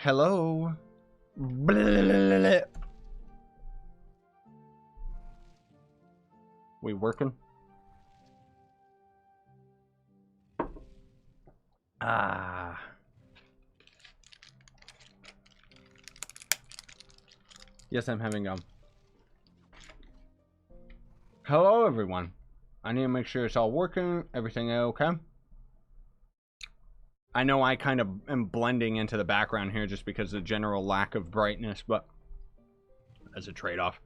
Hello. Blah. We working? Ah. Yes, I'm having Hello, everyone. I need to make sure it's all working. Everything okay? I know I kind of am blending into the background here just because of the general lack of brightness, but as a trade-off.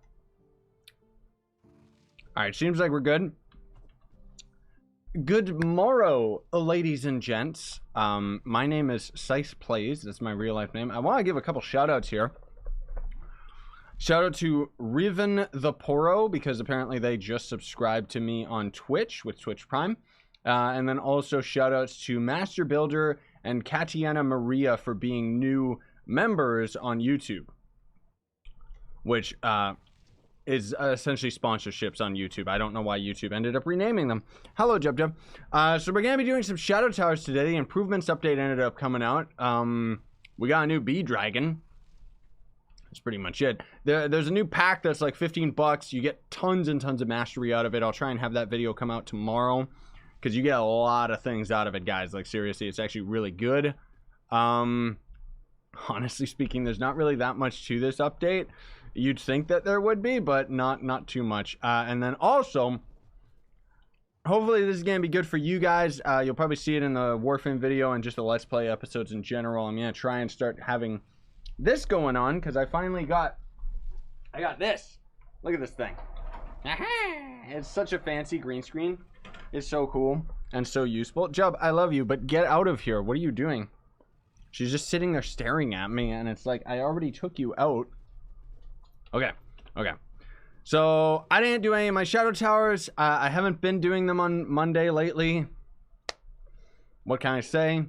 Alright, seems like we're good. Good morrow, ladies and gents. My name is Scythe Plays. That's my real life name. I want to give a couple shout-outs here. Shout out to Riven the Poro, because apparently they just subscribed to me on Twitch with Twitch Prime. And then also shout outs to Master Builder and Katiana Maria for being new members on YouTube, which is essentially sponsorships on YouTube. I don't know why YouTube ended up renaming them. Hello, Jub. So we're going to be doing some Shadow Towers today. The improvements update ended up coming out. We got a new bee dragon. That's pretty much it. There's a new pack that's like 15 bucks. You get tons and tons of mastery out of it. I'll try and have that video come out tomorrow, because you get a lot of things out of it, guys. Like, seriously, it's actually really good. Honestly speaking, there's not really that much to this update. You'd think that there would be, but not too much. And then also, hopefully this is going to be good for you guys. You'll probably see it in the Warframe video and just the Let's Play episodes in general. I'm going to try and start having this going on, because I finally got this. Look at this thing. It's such a fancy green screen. It's so cool and so useful. Jub, I love you, but get out of here. What are you doing? She's just sitting there staring at me, and it's like, I already took you out. Okay. So I didn't do any of my Shadow Towers. I haven't been doing them on Monday lately. What can I say?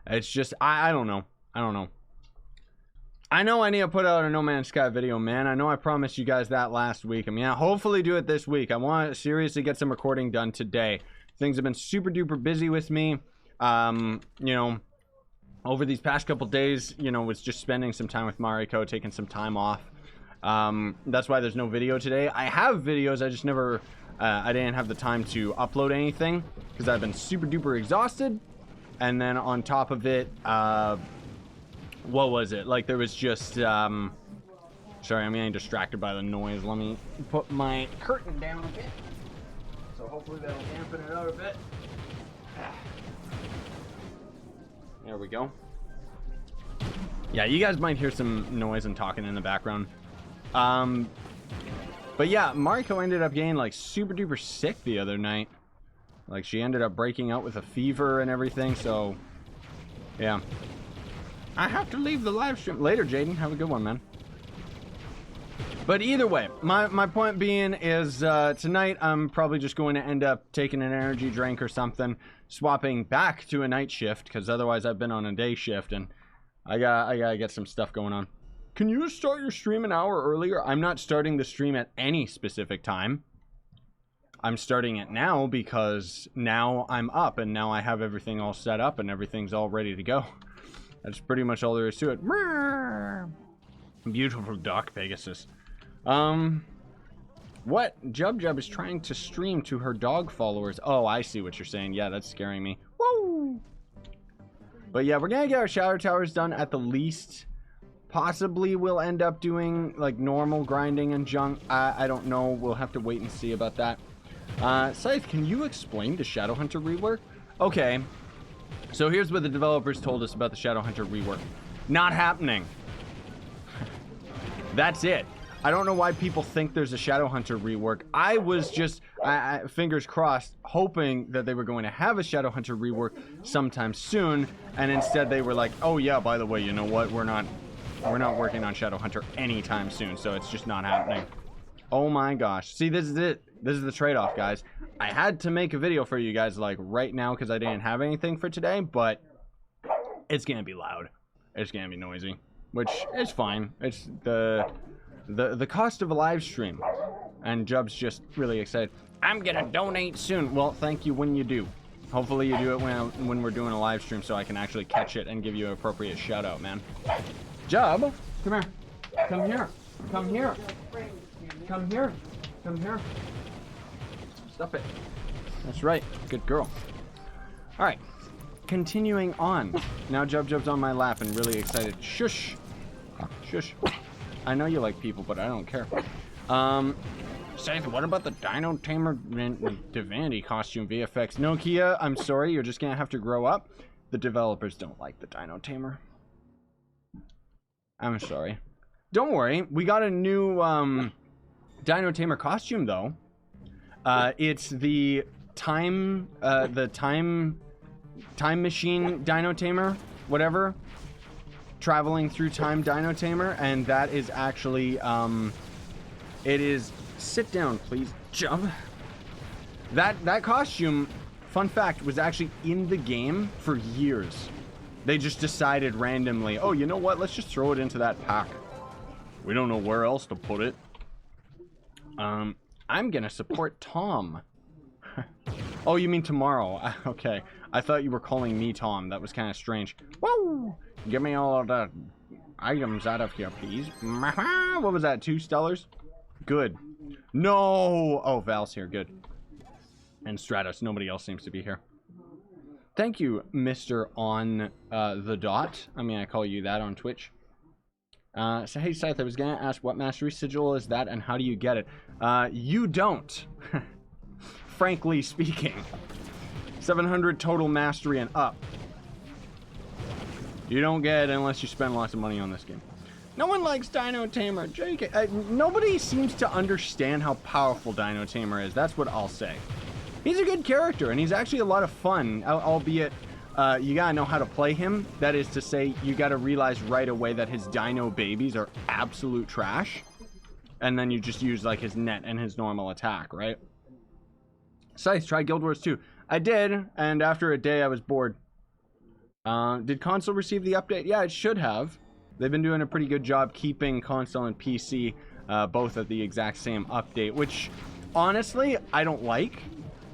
It's just, I don't know. I know I need to put out a No Man's Sky video, man. I know I promised you guys that last week. I mean, I'll hopefully do it this week. I want to seriously get some recording done today. Things have been super duper busy with me. You know, over these past couple days, you know, was just spending some time with Mariko, taking some time off. That's why there's no video today. I have videos, I just never, I didn't have the time to upload anything because I've been super duper exhausted. And then on top of it, what was it? Like, there was just, sorry, I'm getting distracted by the noise. Let me put my curtain down a bit. So hopefully that'll dampen it out a bit. There we go. Yeah, you guys might hear some noise and talking in the background. But yeah, Mariko ended up getting, like, super duper sick the other night. Like, she ended up breaking out with a fever and everything, so yeah. I have to leave the live stream. Later, Jaden. Have a good one, man. But either way, my point being is tonight I'm probably just going to end up taking an energy drink or something, swapping back to a night shift, because otherwise I've been on a day shift, and I gotta get some stuff going on. Can you start your stream an hour earlier? I'm not starting the stream at any specific time. I'm starting it now because now I'm up and now I have everything all set up and everything's all ready to go. That's pretty much all there is to it. Beautiful duck, Pegasus. What? Jub is trying to stream to her dog followers. Oh, I see what you're saying. Yeah, that's scaring me. Woo! But yeah, we're gonna get our Shadow Towers done at the least. Possibly we'll end up doing like normal grinding and junk. I don't know. We'll have to wait and see about that. Scythe, can you explain the Shadowhunter rework? Okay, so here's what the developers told us about the Shadowhunter rework. Not happening. That's it. I don't know why people think there's a Shadowhunter rework. I was just, fingers crossed, hoping that they were going to have a Shadowhunter rework sometime soon, and instead they were like, oh yeah, by the way, you know what, we're not working on Shadowhunter anytime soon, so it's just not happening. Oh my gosh. See, this is it. This is the trade-off, guys. I had to make a video for you guys, like, right now because I didn't have anything for today, but it's gonna be loud. It's gonna be noisy, which is fine. It's the cost of a live stream. And Jub's just really excited. I'm gonna donate soon. Well, thank you when you do. Hopefully you do it when we're doing a live stream so I can actually catch it and give you an appropriate shout out, man. Jub, come here. Come here. Come here. Come here. Come here. Stop it. That's right. Good girl. All right. Continuing on. Now Jub's on my lap and really excited. Shush. Shush. I know you like people, but I don't care. Scythe, what about the Dino Tamer Divinity costume VFX? No, Kia, I'm sorry. You're just going to have to grow up. The developers don't like the Dino Tamer. I'm sorry. Don't worry. We got a new Dino Tamer costume, though. It's the time machine Dino Tamer, whatever. Traveling through time Dino Tamer, and that is actually, it is... Sit down, please, Jump. That costume, fun fact, was actually in the game for years. They just decided randomly, oh, you know what? Let's just throw it into that pack. We don't know where else to put it. I'm gonna support Tom. Oh, you mean tomorrow? Okay. I thought you were calling me Tom. That was kind of strange. Woo! Give me all of the items out of here, please. What was that? 2 stellars? Good. No! Oh, Val's here. Good. And Stratos. Nobody else seems to be here. Thank you, Mr. On the Dot. I mean, I call you that on Twitch. So, hey, Scythe, I was going to ask what mastery sigil is that and how do you get it? You don't. Frankly speaking. 700 total mastery and up. You don't get it unless you spend lots of money on this game. No one likes Dino Tamer. JK. Nobody seems to understand how powerful Dino Tamer is. That's what I'll say. He's a good character, and he's actually a lot of fun, albeit you gotta know how to play him. That is to say, you gotta realize right away that his dino babies are absolute trash. And then you just use, like, his net and his normal attack, right? Scythe, try Guild Wars 2. I did, and after a day I was bored. Did console receive the update? Yeah, it should have. They've been doing a pretty good job keeping console and PC both at the exact same update, which honestly I don't like,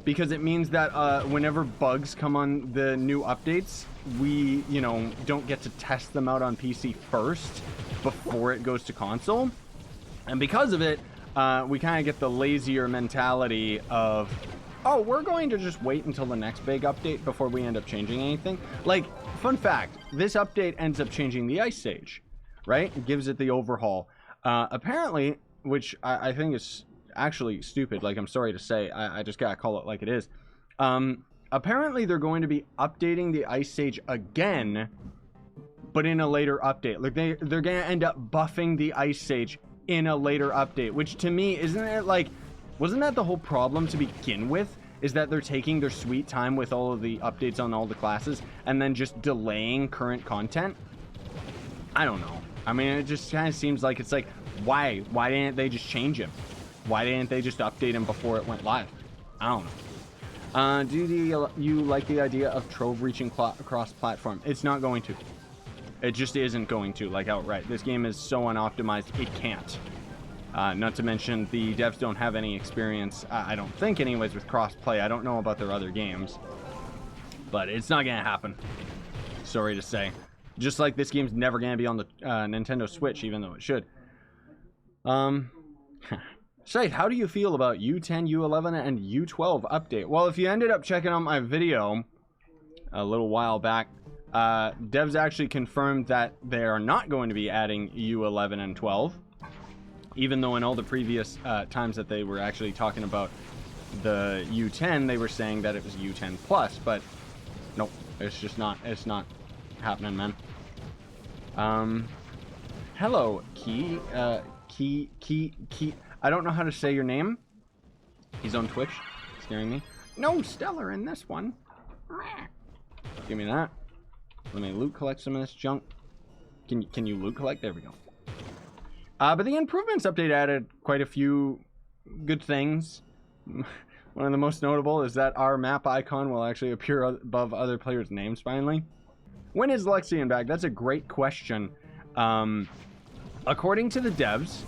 because it means that whenever bugs come on the new updates, we, you know, don't get to test them out on PC first before it goes to console. And because of it, we kind of get the lazier mentality of, oh, we're going to just wait until the next big update before we end up changing anything. Like, fun fact, this update ends up changing the Ice Age, right? It gives it the overhaul. Apparently, which I think is actually stupid, like, I'm sorry to say, I just gotta call it like it is. Apparently, they're going to be updating the Ice Age again, but in a later update. Like, they're gonna end up buffing the Ice Age in a later update, which to me, isn't it like... Wasn't that the whole problem to begin with? Is that they're taking their sweet time with all of the updates on all the classes and then just delaying current content? I don't know. I mean, it just kind of seems like it's like, why? Why didn't they just change him? Why didn't they just update him before it went live? I don't know. Do you like the idea of Trove reaching cross-platform? It's not going to. It just isn't going to, like, outright. This game is so unoptimized, it can't. Not to mention, the devs don't have any experience, I don't think anyways, with cross-play. I don't know about their other games. But it's not going to happen. Sorry to say. Just like this game's never going to be on the Nintendo Switch, even though it should. Scythe, how do you feel about U10, U11, and U12 update? Well, if you ended up checking out my video a little while back, devs actually confirmed that they are not going to be adding U11 and 12. Even though in all the previous times that they were actually talking about the U10, they were saying that it was U10 plus, but nope, it's just not, it's not happening, man. Hello, Key, I don't know how to say your name. He's on Twitch, scaring me. No Stellar in this one. Give me that. Let me loot collect some of this junk. Can you loot collect? There we go. But the improvements update added quite a few good things. One of the most notable is that our map icon will actually appear above other players' names finally. When is Lexian back? That's a great question. According to the devs,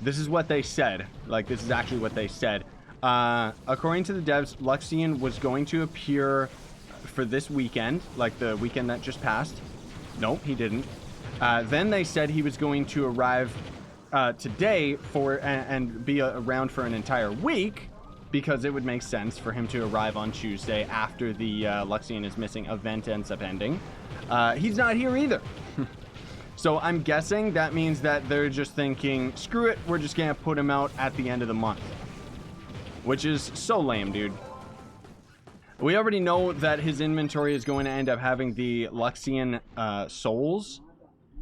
this is what they said. Like, this is actually what they said. according to the devs, Luxian was going to appear for this weekend, like the weekend that just passed. Nope, he didn't. Then they said he was going to arrive today and be around for an entire week, because it would make sense for him to arrive on Tuesday after the Luxian is Missing event ends up ending. He's not here either. So I'm guessing that means that they're just thinking, screw it, we're just gonna put him out at the end of the month. Which is so lame, dude. We already know that his inventory is going to end up having the Luxian souls.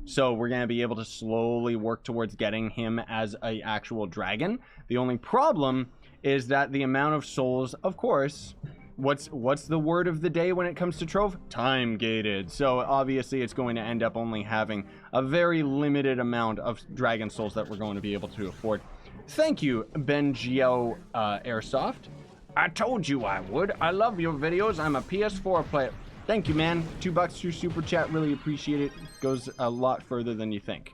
So we're going to be able to slowly work towards getting him as an actual dragon. The only problem is that the amount of souls, of course, what's the word of the day when it comes to Trove? Time gated. So obviously it's going to end up only having a very limited amount of dragon souls that we're going to be able to afford. Thank you, Benjio Airsoft. I told you I would. I love your videos. I'm a PS4 player. Thank you, man. $2 through Super Chat. Really appreciate it. Goes a lot further than you think.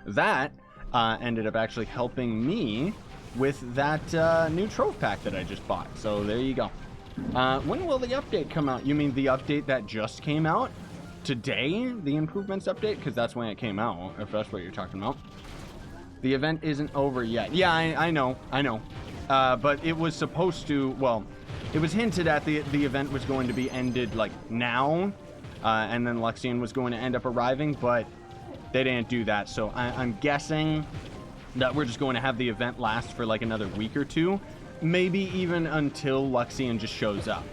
That ended up actually helping me with that new Trove pack that I just bought. So there you go. When will the update come out? You mean the update that just came out? Today? The improvements update? Because that's when it came out, if that's what you're talking about. The event isn't over yet. Yeah, I know. But it was supposed to, well, it was hinted at the event was going to be ended, like, now. And then Luxian was going to end up arriving, but they didn't do that. So I'm guessing that we're just going to have the event last for, like, another week or two. Maybe even until Luxian just shows up.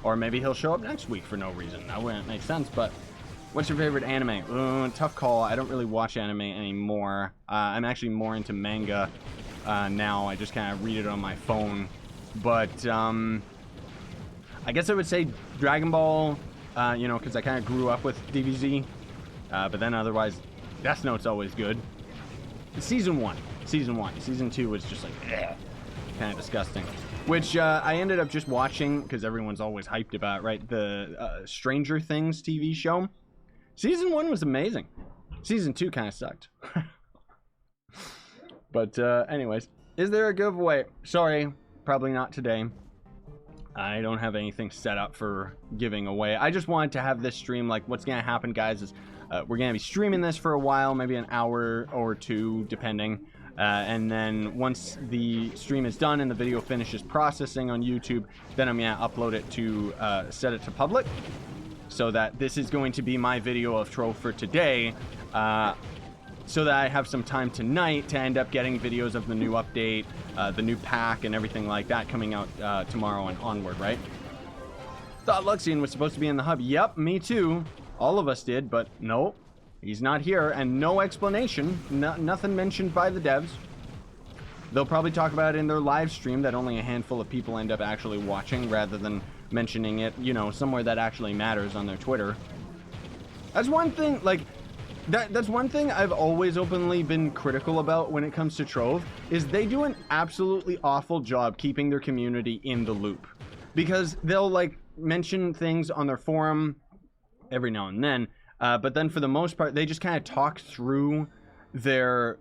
Or maybe he'll show up next week for no reason. That wouldn't make sense, but... What's your favorite anime? Tough call. I don't really watch anime anymore. I'm actually more into manga now. I just kind of read it on my phone. But I guess I would say Dragon Ball, you know, because I kind of grew up with DBZ. But then otherwise, Death Note's always good. Season 1. Season 2 was just like, kind of disgusting. Which I ended up just watching, because everyone's always hyped about, right? The Stranger Things TV show. Season 1 was amazing. Season 2 kind of sucked. But anyways, is there a giveaway? Sorry, probably not today. I don't have anything set up for giving away. I just wanted to have this stream, like, what's going to happen, guys, is we're going to be streaming this for a while, maybe an hour or two, depending. And then once the stream is done and the video finishes processing on YouTube, then I'm going to upload it to set it to public. So that this is going to be my video of Trove for today, so that I have some time tonight to end up getting videos of the new update, the new pack, and everything like that coming out tomorrow and onward, right? Thought Luxian was supposed to be in the hub. Yep, me too. All of us did, but no, he's not here, and no explanation. Nothing mentioned by the devs. They'll probably talk about it in their live stream that only a handful of people end up actually watching, rather than mentioning it, you know, somewhere that actually matters on their Twitter. That's one thing, like, that's one thing I've always openly been critical about when it comes to Trove, is they do an absolutely awful job keeping their community in the loop. Because they'll, like, mention things on their forum every now and then, but then for the most part, they just kind of talk through their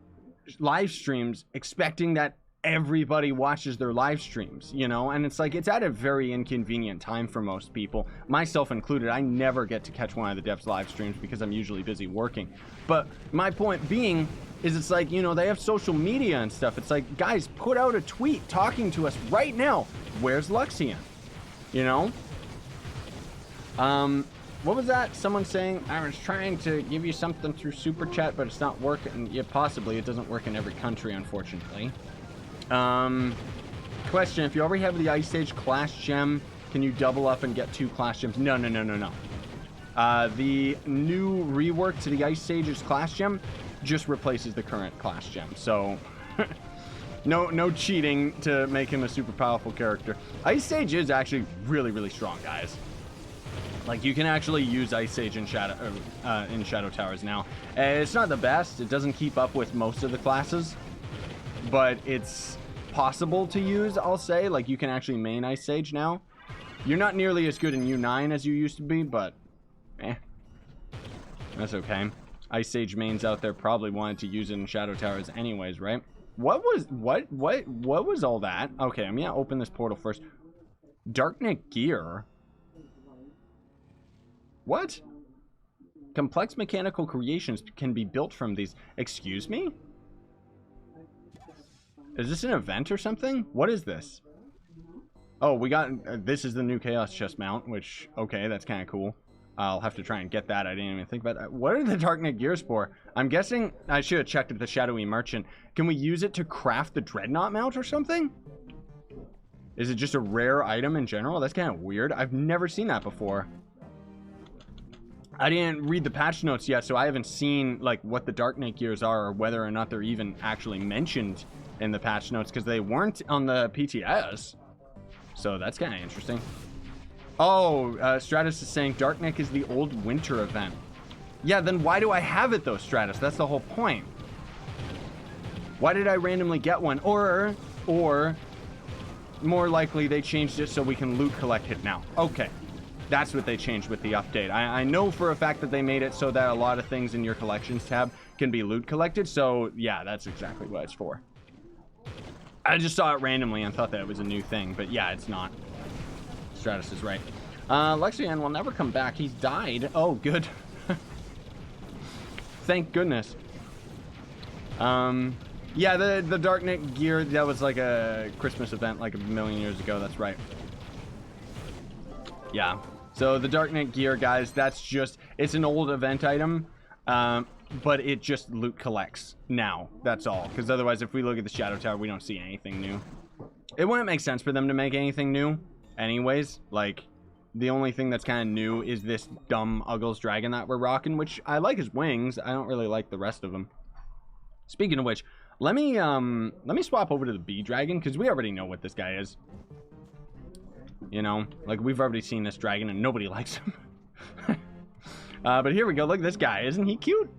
live streams expecting that everybody watches their live streams, you know, and it's like, it's at a very inconvenient time for most people, myself included. I never get to catch one of the devs live streams because I'm usually busy working. But my point being is, it's like, you know, they have social media and stuff. It's like, guys, put out a tweet talking to us right now. Where's Luxian? You know? What was that? Someone saying, I was trying to give you something through Super Chat, but it's not working. Yeah, possibly. It doesn't work in every country, unfortunately. Question, if you already have the Ice Age Class Gem, can you double up and get 2 Class Gems? No. The new rework to the Ice Age's Class Gem just replaces the current Class Gem, so no cheating to make him a super powerful character. Ice Age is actually really strong, guys. Like, you can actually use Ice Age in Shadow Towers now. It's not the best. It doesn't keep up with most of the classes, but it's possible to use, I'll say. Like, you can actually main Ice Age now. You're not nearly as good in U9 as you used to be, but that's okay. Ice Age mains out there probably wanted to use it in Shadow Towers anyways, right? What was all that? Okay, I'm gonna open this portal first. Darknet gear. What? Complex mechanical creations can be built from these. Excuse me? Is this an event or something? What is this? Oh, we got... this is the new Chaos Chest mount, which... okay, that's kind of cool. I'll have to try and get that. I didn't even think about that. What are the Darknet gears for? I'm guessing... I should have checked at the Shadowy Merchant. Can we use it to craft the Dreadnought mount or something? Is it just a rare item in general? That's kind of weird. I've never seen that before. I didn't read the patch notes yet, so I haven't seen like what the Darknet gears are or whether or not they're even actually mentioned in the patch notes, because they weren't on the PTS. So that's kind of interesting. Oh, Stratus is saying Darknet is the old winter event. Yeah, then why do I have it though, Stratus? That's the whole point. Why did I randomly get one? Or more likely they changed it so we can loot collect it now. Okay. That's what they changed with the update. I know for a fact that they made it so that a lot of things in your collections tab can be loot collected. So yeah, that's exactly what it's for. I just saw it randomly and thought that it was a new thing, but yeah, it's not. Stratus is right. Lexian will never come back. He's died. Oh, good. Thank goodness. Yeah, the Darknet gear, that was like a Christmas event like a million years ago. That's right. Yeah. So the Darknet gear, guys, that's just, it's an old event item, but it just loot collects now. That's all. Because otherwise, if we look at the Shadow Tower, we don't see anything new. It wouldn't make sense for them to make anything new anyways. Like, the only thing that's kind of new is this dumb Uggles dragon that we're rocking, which I like his wings. I don't really like the rest of them. Speaking of which, let me swap over to the bee dragon, because we already know what this guy is. You know, like we've already seen this dragon and nobody likes him. But here we go. Look at this guy. Isn't he cute?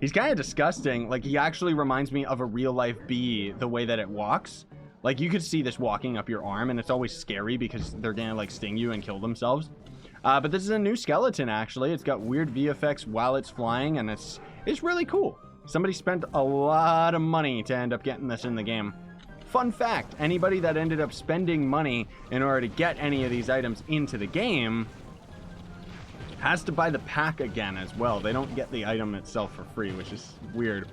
He's kind of disgusting. Like, he actually reminds me of a real life bee, the way that it walks. Like, you could see this walking up your arm, and it's always scary because they're gonna like sting you and kill themselves. But this is a new skeleton, actually. It's got weird VFX while it's flying, and it's really cool. Somebody spent a lot of money to end up getting this in the game. Fun fact, anybody that ended up spending money in order to get any of these items into the game has to buy the pack again as well. They don't get the item itself for free, which is weird.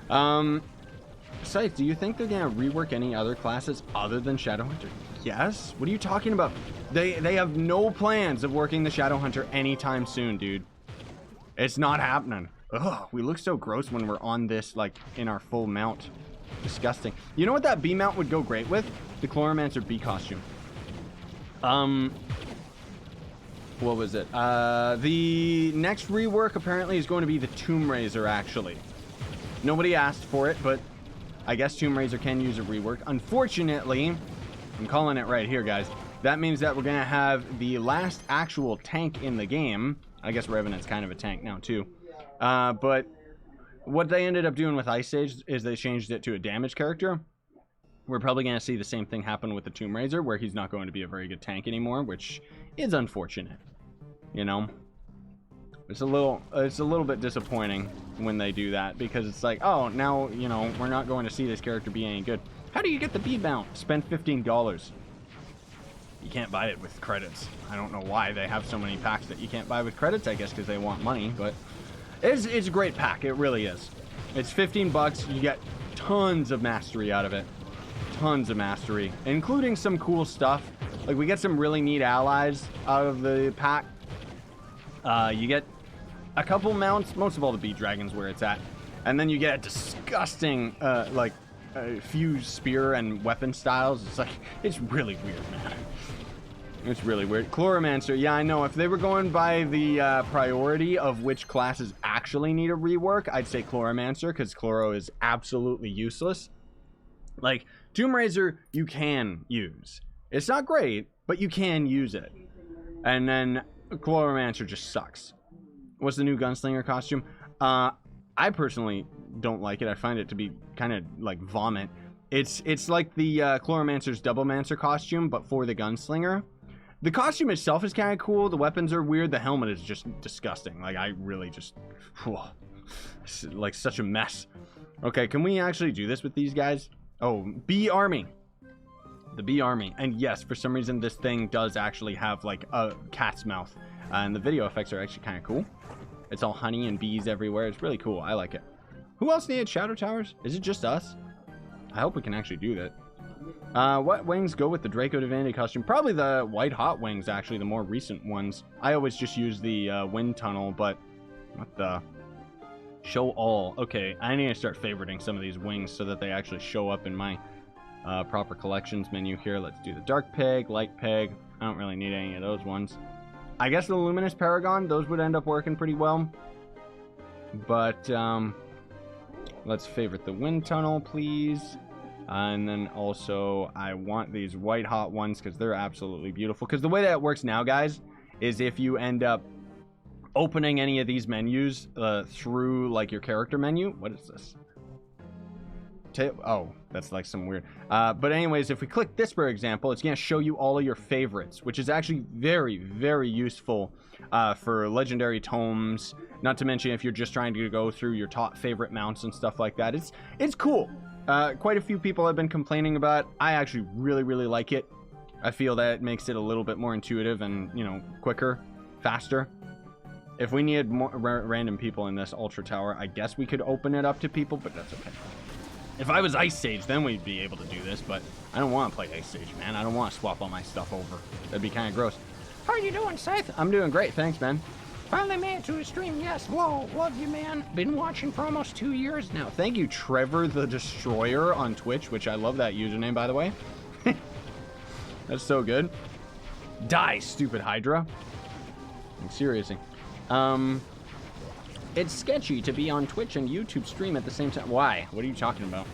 Scythe, do you think they're gonna rework any other classes other than Shadowhunter? Yes? What are you talking about? They have no plans of working the Shadowhunter anytime soon, dude. It's not happening. Ugh, we look so gross when we're on this, like, in our full mount. Disgusting. You know what that bee mount would go great with? The Chloromancer bee costume. What was it? The next rework apparently is going to be the Tomb Raiser, actually. Nobody asked for it, but I guess Tomb Raiser can use a rework. Unfortunately, I'm calling it right here, guys. That means that we're going to have the last actual tank in the game. I guess Revenant's kind of a tank now, too. But what they ended up doing with Ice Age is they changed it to a damage character. We're probably going to see the same thing happen with the Tomb Raiser, where he's not going to be a very good tank anymore, which is unfortunate. You know, it's a little bit disappointing when they do that, because it's like, oh, now, you know, we're not going to see this character be any good. How do you get the bee mount? Spend $15. You can't buy it with credits. I don't know why they have so many packs that you can't buy with credits. I guess because they want money, but it's a great pack. It really is. It's 15 bucks. You get tons of mastery out of it. Tons of mastery, including some cool stuff. Like, we get some really neat allies out of the pack. You get a couple mounts, most of all the bee dragons where it's at. And then you get a disgusting, fused spear and weapon styles. It's like, it's really weird, man. It's really weird. Chloromancer, yeah, I know. If they were going by the priority of which classes actually need a rework, I'd say Chloromancer, because Chloro is absolutely useless. Like, Tomb Raiser, you can use. It's not great, but you can use it. And then Chloromancer just sucks. What's the new Gunslinger costume? I personally don't like it. I find it to be kind of like vomit. It's like the Chloromancer's Doublemancer costume, but for the Gunslinger. The costume itself is kind of cool. The weapons are weird. The helmet is just disgusting. Like, I really just... It's like such a mess. Okay, can we actually do this with these guys? Oh, bee army. The bee army. And yes, for some reason this thing does actually have like a cat's mouth. And the video effects are actually kind of cool. It's all honey and bees everywhere. It's really cool. I like it. Who else needed shadow towers? Is it just us? I hope we can actually do that. What wings go with the Draco Divinity costume? Probably the white hot wings, actually, the more recent ones. I always just use the wind tunnel, but what the... Show all. Okay, I need to start favoriting some of these wings so that they actually show up in my proper collections menu here. Let's do the dark pig, light pig. I don't really need any of those ones. I guess the luminous paragon, those would end up working pretty well. But let's favorite the wind tunnel, please. And then also I want these white hot ones because they're absolutely beautiful. Because the way that it works now, guys, is if you end up opening any of these menus through like your character menu. What is this? Oh, that's like some weird. But anyways, if we click this, for example, it's going to show you all of your favorites, which is actually very, very useful for legendary tomes. Not to mention if you're just trying to go through your top favorite mounts and stuff like that. It's cool. Quite a few people have been complaining about it. I actually really, really like it. I feel that it makes it a little bit more intuitive and, you know, quicker, faster. If we needed more random people in this Ultra Tower, I guess we could open it up to people, but that's okay. If I was Ice Sage, then we'd be able to do this, but I don't want to play Ice Sage, man. I don't want to swap all my stuff over. That'd be kind of gross. How are you doing, Scythe? I'm doing great, thanks, man. Finally made it to a stream, yes. Whoa, love you, man. Been watching for almost 2 years now. Thank you, Trevor the Destroyer on Twitch, which I love that username, by the way. That's so good. Die, stupid Hydra. Like, seriously. It's sketchy to be on Twitch and YouTube stream at the same time. Why? What are you talking about?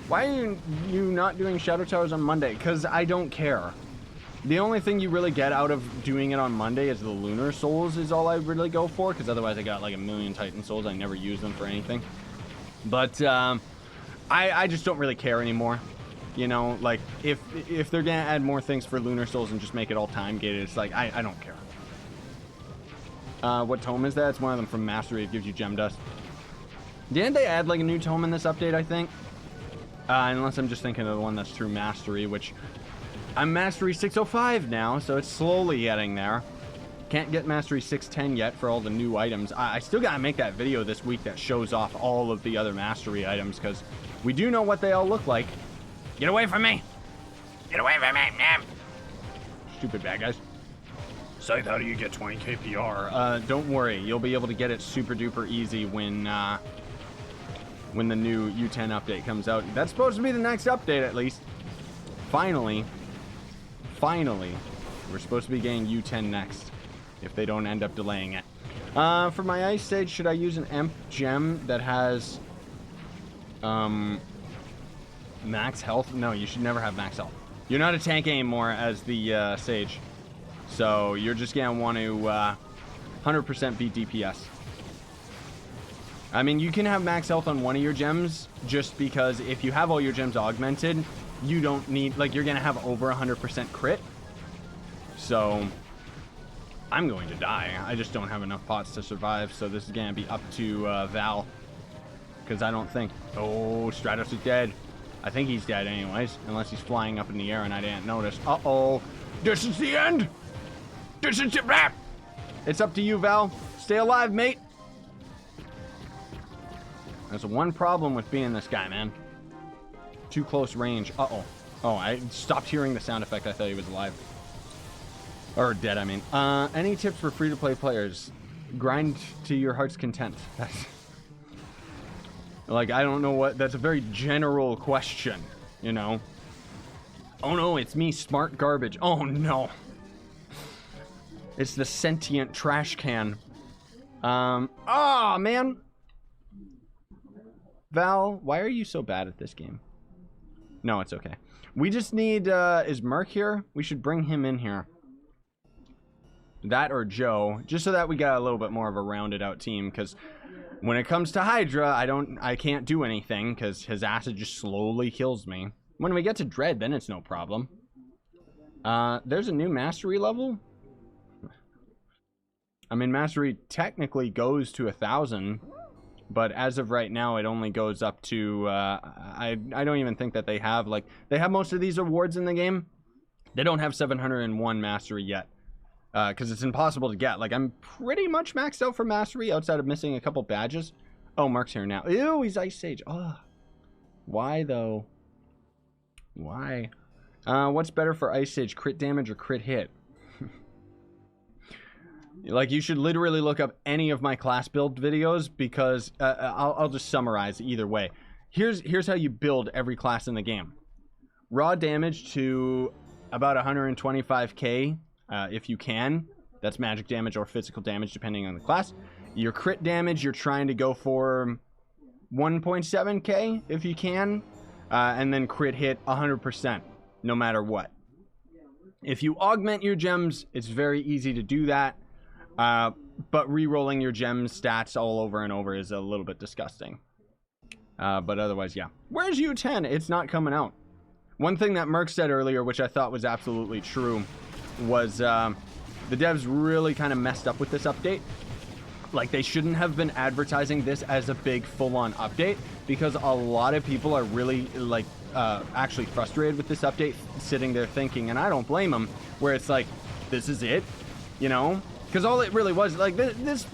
Why are you not doing Shadow Towers on Monday? Because I don't care. The only thing you really get out of doing it on Monday is the Lunar Souls is all I really go for. Because otherwise I got like 1,000,000 Titan Souls. I never use them for anything. But I just don't really care anymore. You know, like if they're going to add more things for Lunar Souls and just make it all time gated, it's like I don't care. What tome is that? It's one of them from Mastery. It gives you gem dust. Didn't they add like a new tome in this update, I think? Unless I'm just thinking of the one that's through Mastery, which I'm Mastery 605 now, so it's slowly getting there. Can't get Mastery 610 yet for all the new items. I still gotta make that video this week that shows off all of the other Mastery items, because we do know what they all look like. Get away from me! Get away from me, man! Stupid bad guys. Scythe, how do you get 20 KPR? Don't worry, you'll be able to get it super duper easy when the new U10 update comes out. That's supposed to be the next update, at least. Finally, we're supposed to be getting U10 next, if they don't end up delaying it. For my Ice Sage, should I use an Emp gem that has max health? No, you should never have max health. You're not a tank anymore as the Sage. So you're just going to want to 100% beat DPS. I mean, you can have max health on one of your gems just because if you have all your gems augmented, you don't need, like, you're going to have over 100% crit. So I'm going to die. I just don't have enough pots to survive. So this is going to be up to Val. Because I don't think... Oh, Stratos is dead. I think he's dead anyways. Unless he's flying up in the air and I didn't notice. Uh-oh. This is the end. This is it, rap. It's up to you, Val. Stay alive, mate. There's one problem with being this guy, man. Too close range. Uh-oh. Oh, I stopped hearing the sound effect. I thought he was alive. Or dead, I mean. Any tips for free-to-play players? Grind to your heart's content. That's... Like, I don't know what... That's a very general question, you know? Oh, no, it's me, smart garbage. Oh, no. It's the sentient trash can. Oh, man. Val, why are you so bad at this game? No, it's okay. We just need, is Merc here? We should bring him in here. That or Joe, just so that we got a little bit more of a rounded out team, because when it comes to Hydra, I can't do anything, because his acid just slowly kills me. When we get to Dread, then it's no problem. There's a new Mastery level? I mean, Mastery technically goes to 1,000, But as of right now, it only goes up to, I don't even think that they have, like, they have most of these awards in the game. They don't have 701 mastery yet. Because it's impossible to get. Like, I'm pretty much maxed out for mastery outside of missing a couple badges. Oh, Mark's here now. Ew, he's Ice Sage. Oh, why, though? Why? What's better for Ice Sage, crit damage or crit hit? Like, you should literally look up any of my class build videos because I'll just summarize either way. Here's how you build every class in the game. Raw damage to about 125k. If you can. That's magic damage or physical damage depending on the class. Your crit damage, you're trying to go for 1.7k if you can. And then crit hit 100% no matter what. If you augment your gems, it's very easy to do that. But re-rolling your gems stats all over and over is a little bit disgusting. But otherwise, yeah. Where's U10? It's not coming out. One thing that Merc said earlier, which I thought was absolutely true, was the devs really kind of messed up with this update. Like, they shouldn't have been advertising this as a big full-on update because a lot of people are really, like, actually frustrated with this update, sitting there thinking, and I don't blame them, where it's like, this is it, you know? Because all it really was, like, this,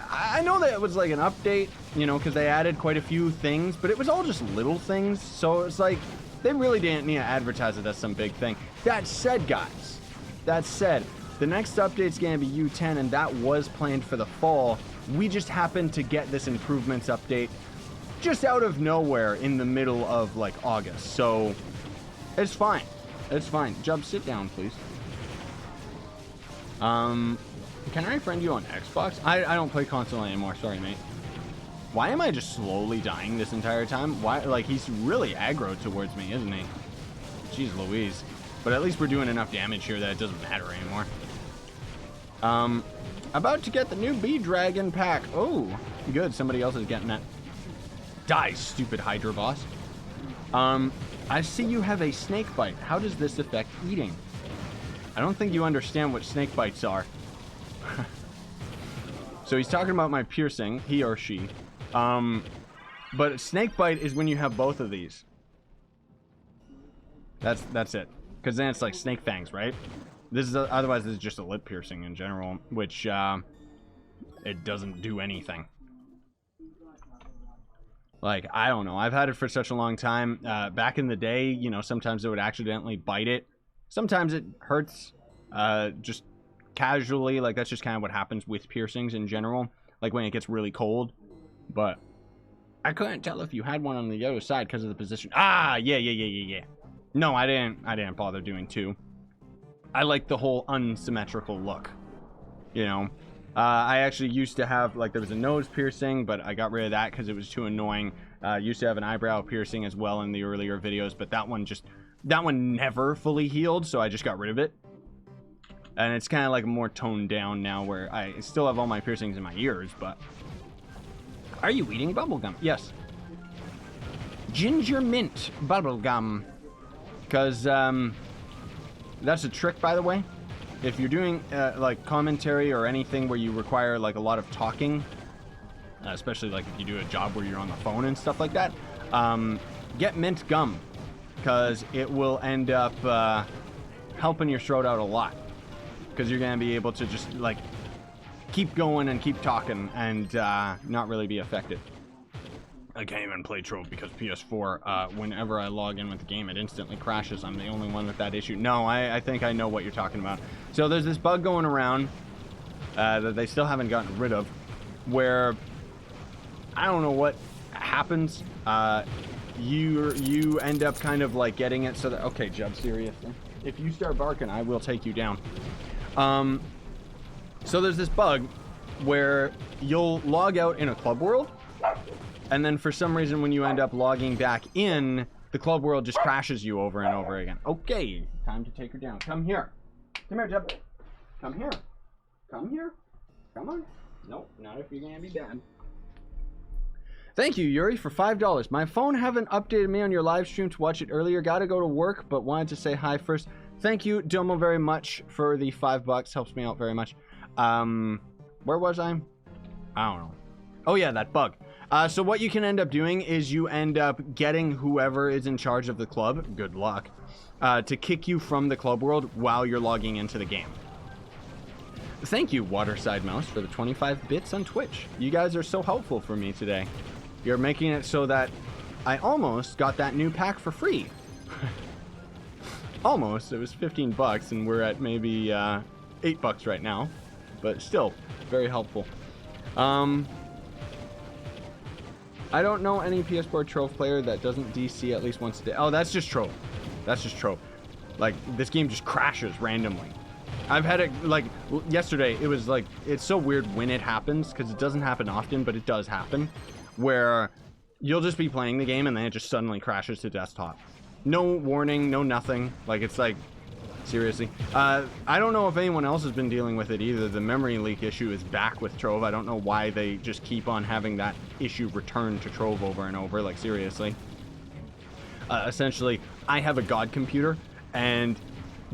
I know that it was like an update, you know, because they added quite a few things, but it was all just little things, so it's like, they really didn't need to advertise it as some big thing. That said, guys, that said, the next update's going to be U10, and that was planned for the fall. We just happened to get this improvements update just out of nowhere in the middle of, like, August. So, it's fine. It's fine. Jub, sit down, please. Can I friend you on Xbox? I don't play console anymore. Sorry, mate. Why am I just slowly dying this entire time? Why? Like, he's really aggro towards me, isn't he? Jeez Louise. But at least we're doing enough damage here that it doesn't matter anymore. About to get the new Bee Dragon pack. Oh, good. Somebody else is getting that. Die, stupid Hydra boss. I see you have a snake bite. How does this affect eating? I don't think you understand what snake bites are. So he's talking about my piercing, he or she. But snake bite is when you have both of these. That's it. Because then it's like snake fangs, right? This is otherwise this is just a lip piercing in general, which it doesn't do anything. Like, I don't know. I've had it for such a long time. Back in the day, you know, sometimes it would accidentally bite it. Sometimes it hurts just casually. Like, that's just kind of what happens with piercings in general. Like, when it gets really cold. But I couldn't tell if you had one on the other side because of the position. Ah, yeah. No, I didn't bother doing two. I like the whole unsymmetrical look. You know? I actually used to have, like, there was a nose piercing, but I got rid of that because it was too annoying. Used to have an eyebrow piercing as well in the earlier videos, but that one never fully healed, so I just got rid of it. And it's kind of like more toned down now, where I still have all my piercings in my ears, but... Are you eating bubblegum? Yes. Ginger mint bubblegum. Because, that's a trick, by the way. If you're doing, like, commentary or anything where you require, like, a lot of talking, especially, like, if you do a job where you're on the phone and stuff like that, get mint gum. Because it will end up, helping your throat out a lot. Because you're going to be able to just, like, keep going and keep talking and, not really be affected. I can't even play Trove because PS4, whenever I log in with the game, it instantly crashes. I'm the only one with that issue. No, I think I know what you're talking about. So there's this bug going around that they still haven't gotten rid of, where I don't know what happens. You end up kind of like getting it so that... Okay, Jub, seriously. If you start barking, I will take you down. So there's this bug where you'll log out in a club world, and then for some reason when you end up logging back in, the club world just crashes you over and over again. Okay, time to take her down. Come here. Come here, Jeb. Come here. Come here. Come on. Nope, not if you're gonna be bad. Thank you, Yuri, for $5. My phone haven't updated me on your live stream to watch it earlier. Gotta go to work, but wanted to say hi first. Thank you, Domo, very much for the $5. Helps me out very much. Where was I? I don't know. Oh yeah, that bug. So what you can end up doing is you end up getting whoever is in charge of the club, good luck, to kick you from the club world while you're logging into the game. Thank you, Waterside Mouse, for the 25 bits on Twitch. You guys are so helpful for me today. You're making it so that I almost got that new pack for free. Almost. It was 15 bucks, and we're at maybe 8 bucks right now. But still, very helpful. I don't know any PS4 Trove player that doesn't DC at least once a day. Oh, that's just Trove. That's just Trove. Like, this game just crashes randomly. I've had it, like, yesterday, it was like, it's so weird when it happens, because it doesn't happen often, but it does happen, where you'll just be playing the game, and then it just suddenly crashes to desktop. No warning, no nothing. Like, it's like, seriously. I don't know if anyone else has been dealing with it either. The memory leak issue is back with Trove. I don't know why they just keep on having that issue return to Trove over and over. Like, seriously. Essentially, I have a God computer, and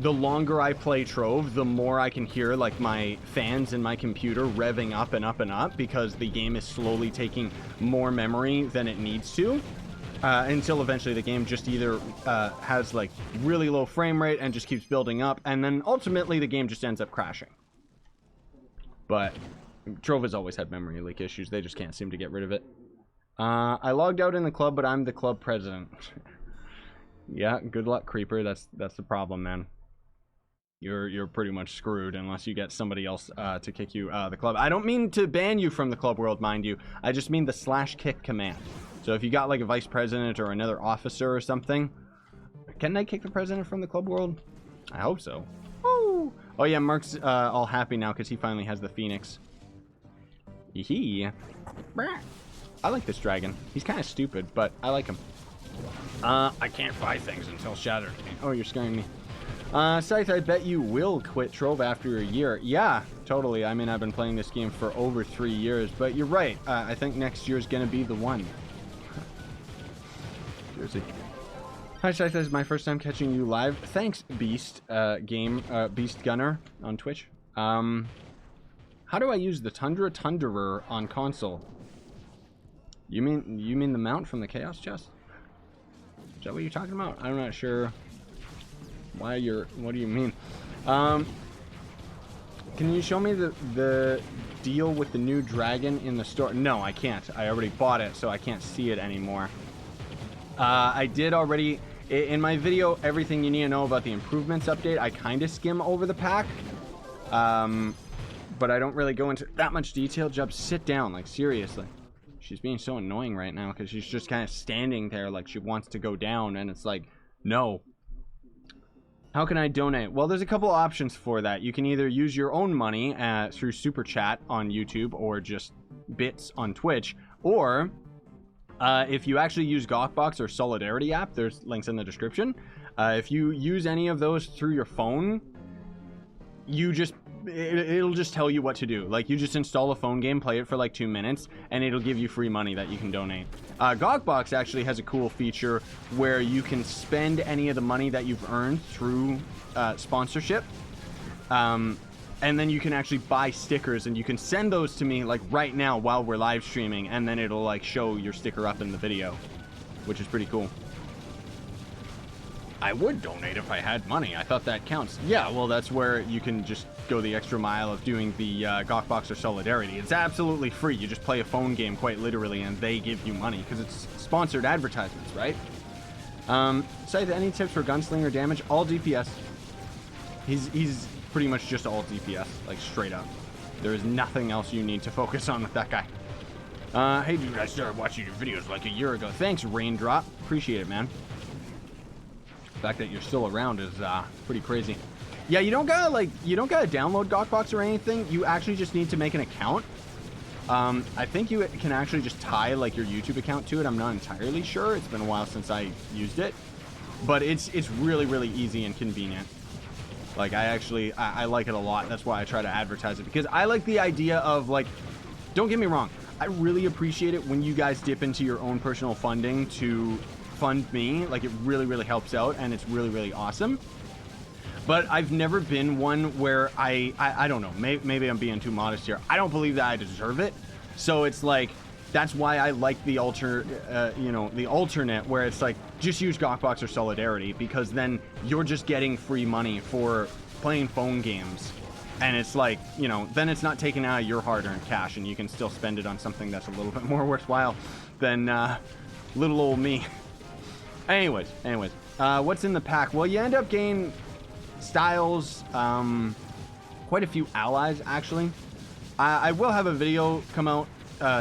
the longer I play Trove, the more I can hear, like, my fans in my computer revving up and up and up, because the game is slowly taking more memory than it needs to. Until eventually the game just either has like really low frame rate and just keeps building up, and then ultimately the game just ends up crashing. But Trove has always had memory leak issues. They just can't seem to get rid of it. I logged out in the club, but I'm the club president. Yeah, good luck, Creeper. That's the problem, man. You're pretty much screwed unless you get somebody else to kick you out of the club. I don't mean to ban you from the club world, mind you. I just mean the /kick command. So if you got like a vice president or another officer or something, can they kick the president from the club world? I hope so. Woo! Oh yeah, Mark's all happy now because he finally has the Phoenix. Yee. I like this dragon. He's kind of stupid, but I like him. I can't buy things until Shattered. Oh, you're scaring me. Scythe, I bet you will quit Trove after a year. Yeah, totally. I mean, I've been playing this game for over 3 years, but you're right. I think next year is going to be the one. Seriously. Hi, Scythe. This is my first time catching you live. Thanks, Beast Beast Gunner on Twitch. How do I use the Tunderer on console? You mean the mount from the Chaos Chest? Is that what you're talking about? I'm not sure. What do you mean? Can you show me the deal with the new dragon in the store? No, I can't. I already bought it, so I can't see it anymore. I did already, in my video, everything you need to know about the improvements update, I kind of skim over the pack. But I don't really go into that much detail. Jub, sit down, like, seriously. She's being so annoying right now because she's just kind of standing there like she wants to go down, and it's like, no. How can I donate? Well, there's a couple options for that. You can either use your own money through Super Chat on YouTube or just bits on Twitch, or if you actually use Gawkbox or Solidarity app, there's links in the description. If you use any of those through your phone, it'll just tell you what to do. Like, you just install a phone game, play it for like 2 minutes, and it'll give you free money that you can donate. Gawkbox actually has a cool feature where you can spend any of the money that you've earned through sponsorship. And then you can actually buy stickers, and you can send those to me like right now while we're live streaming, and then it'll like show your sticker up in the video, which is pretty cool. I would donate if I had money. I thought that counts. Yeah, well, that's where you can just go the extra mile of doing the Gawkbox or Solidarity. It's absolutely free. You just play a phone game quite literally, and they give you money because it's sponsored advertisements, right? Scythe, any tips for gunslinger damage? All DPS. He's pretty much just all DPS, like straight up. There is nothing else you need to focus on with that guy. Hey dude, I started watching your videos like a year ago. Thanks, Raindrop. Appreciate it, man. The fact that you're still around is pretty crazy. Yeah, you don't gotta download Gawkbox or anything. You actually just need to make an account. I think you can actually just tie like your YouTube account to it. I'm not entirely sure. It's been a while since I used it, but it's really, really easy and convenient. Like, I like it a lot. That's why I try to advertise it, because I like the idea of, like, don't get me wrong, I really appreciate it when you guys dip into your own personal funding to fund me. Like, it really, really helps out, and it's really, really awesome. But I've never been one where I don't know, maybe I'm being too modest here. I don't believe that I deserve it. So it's like, That's why I like the the alternate, where it's like just use Gawkbox or Solidarity, because then you're just getting free money for playing phone games, and it's like, you know, then it's not taken out of your hard-earned cash, and you can still spend it on something that's a little bit more worthwhile than little old me. Anyways, what's in the pack? Well, you end up getting styles, quite a few allies actually. I will have a video come out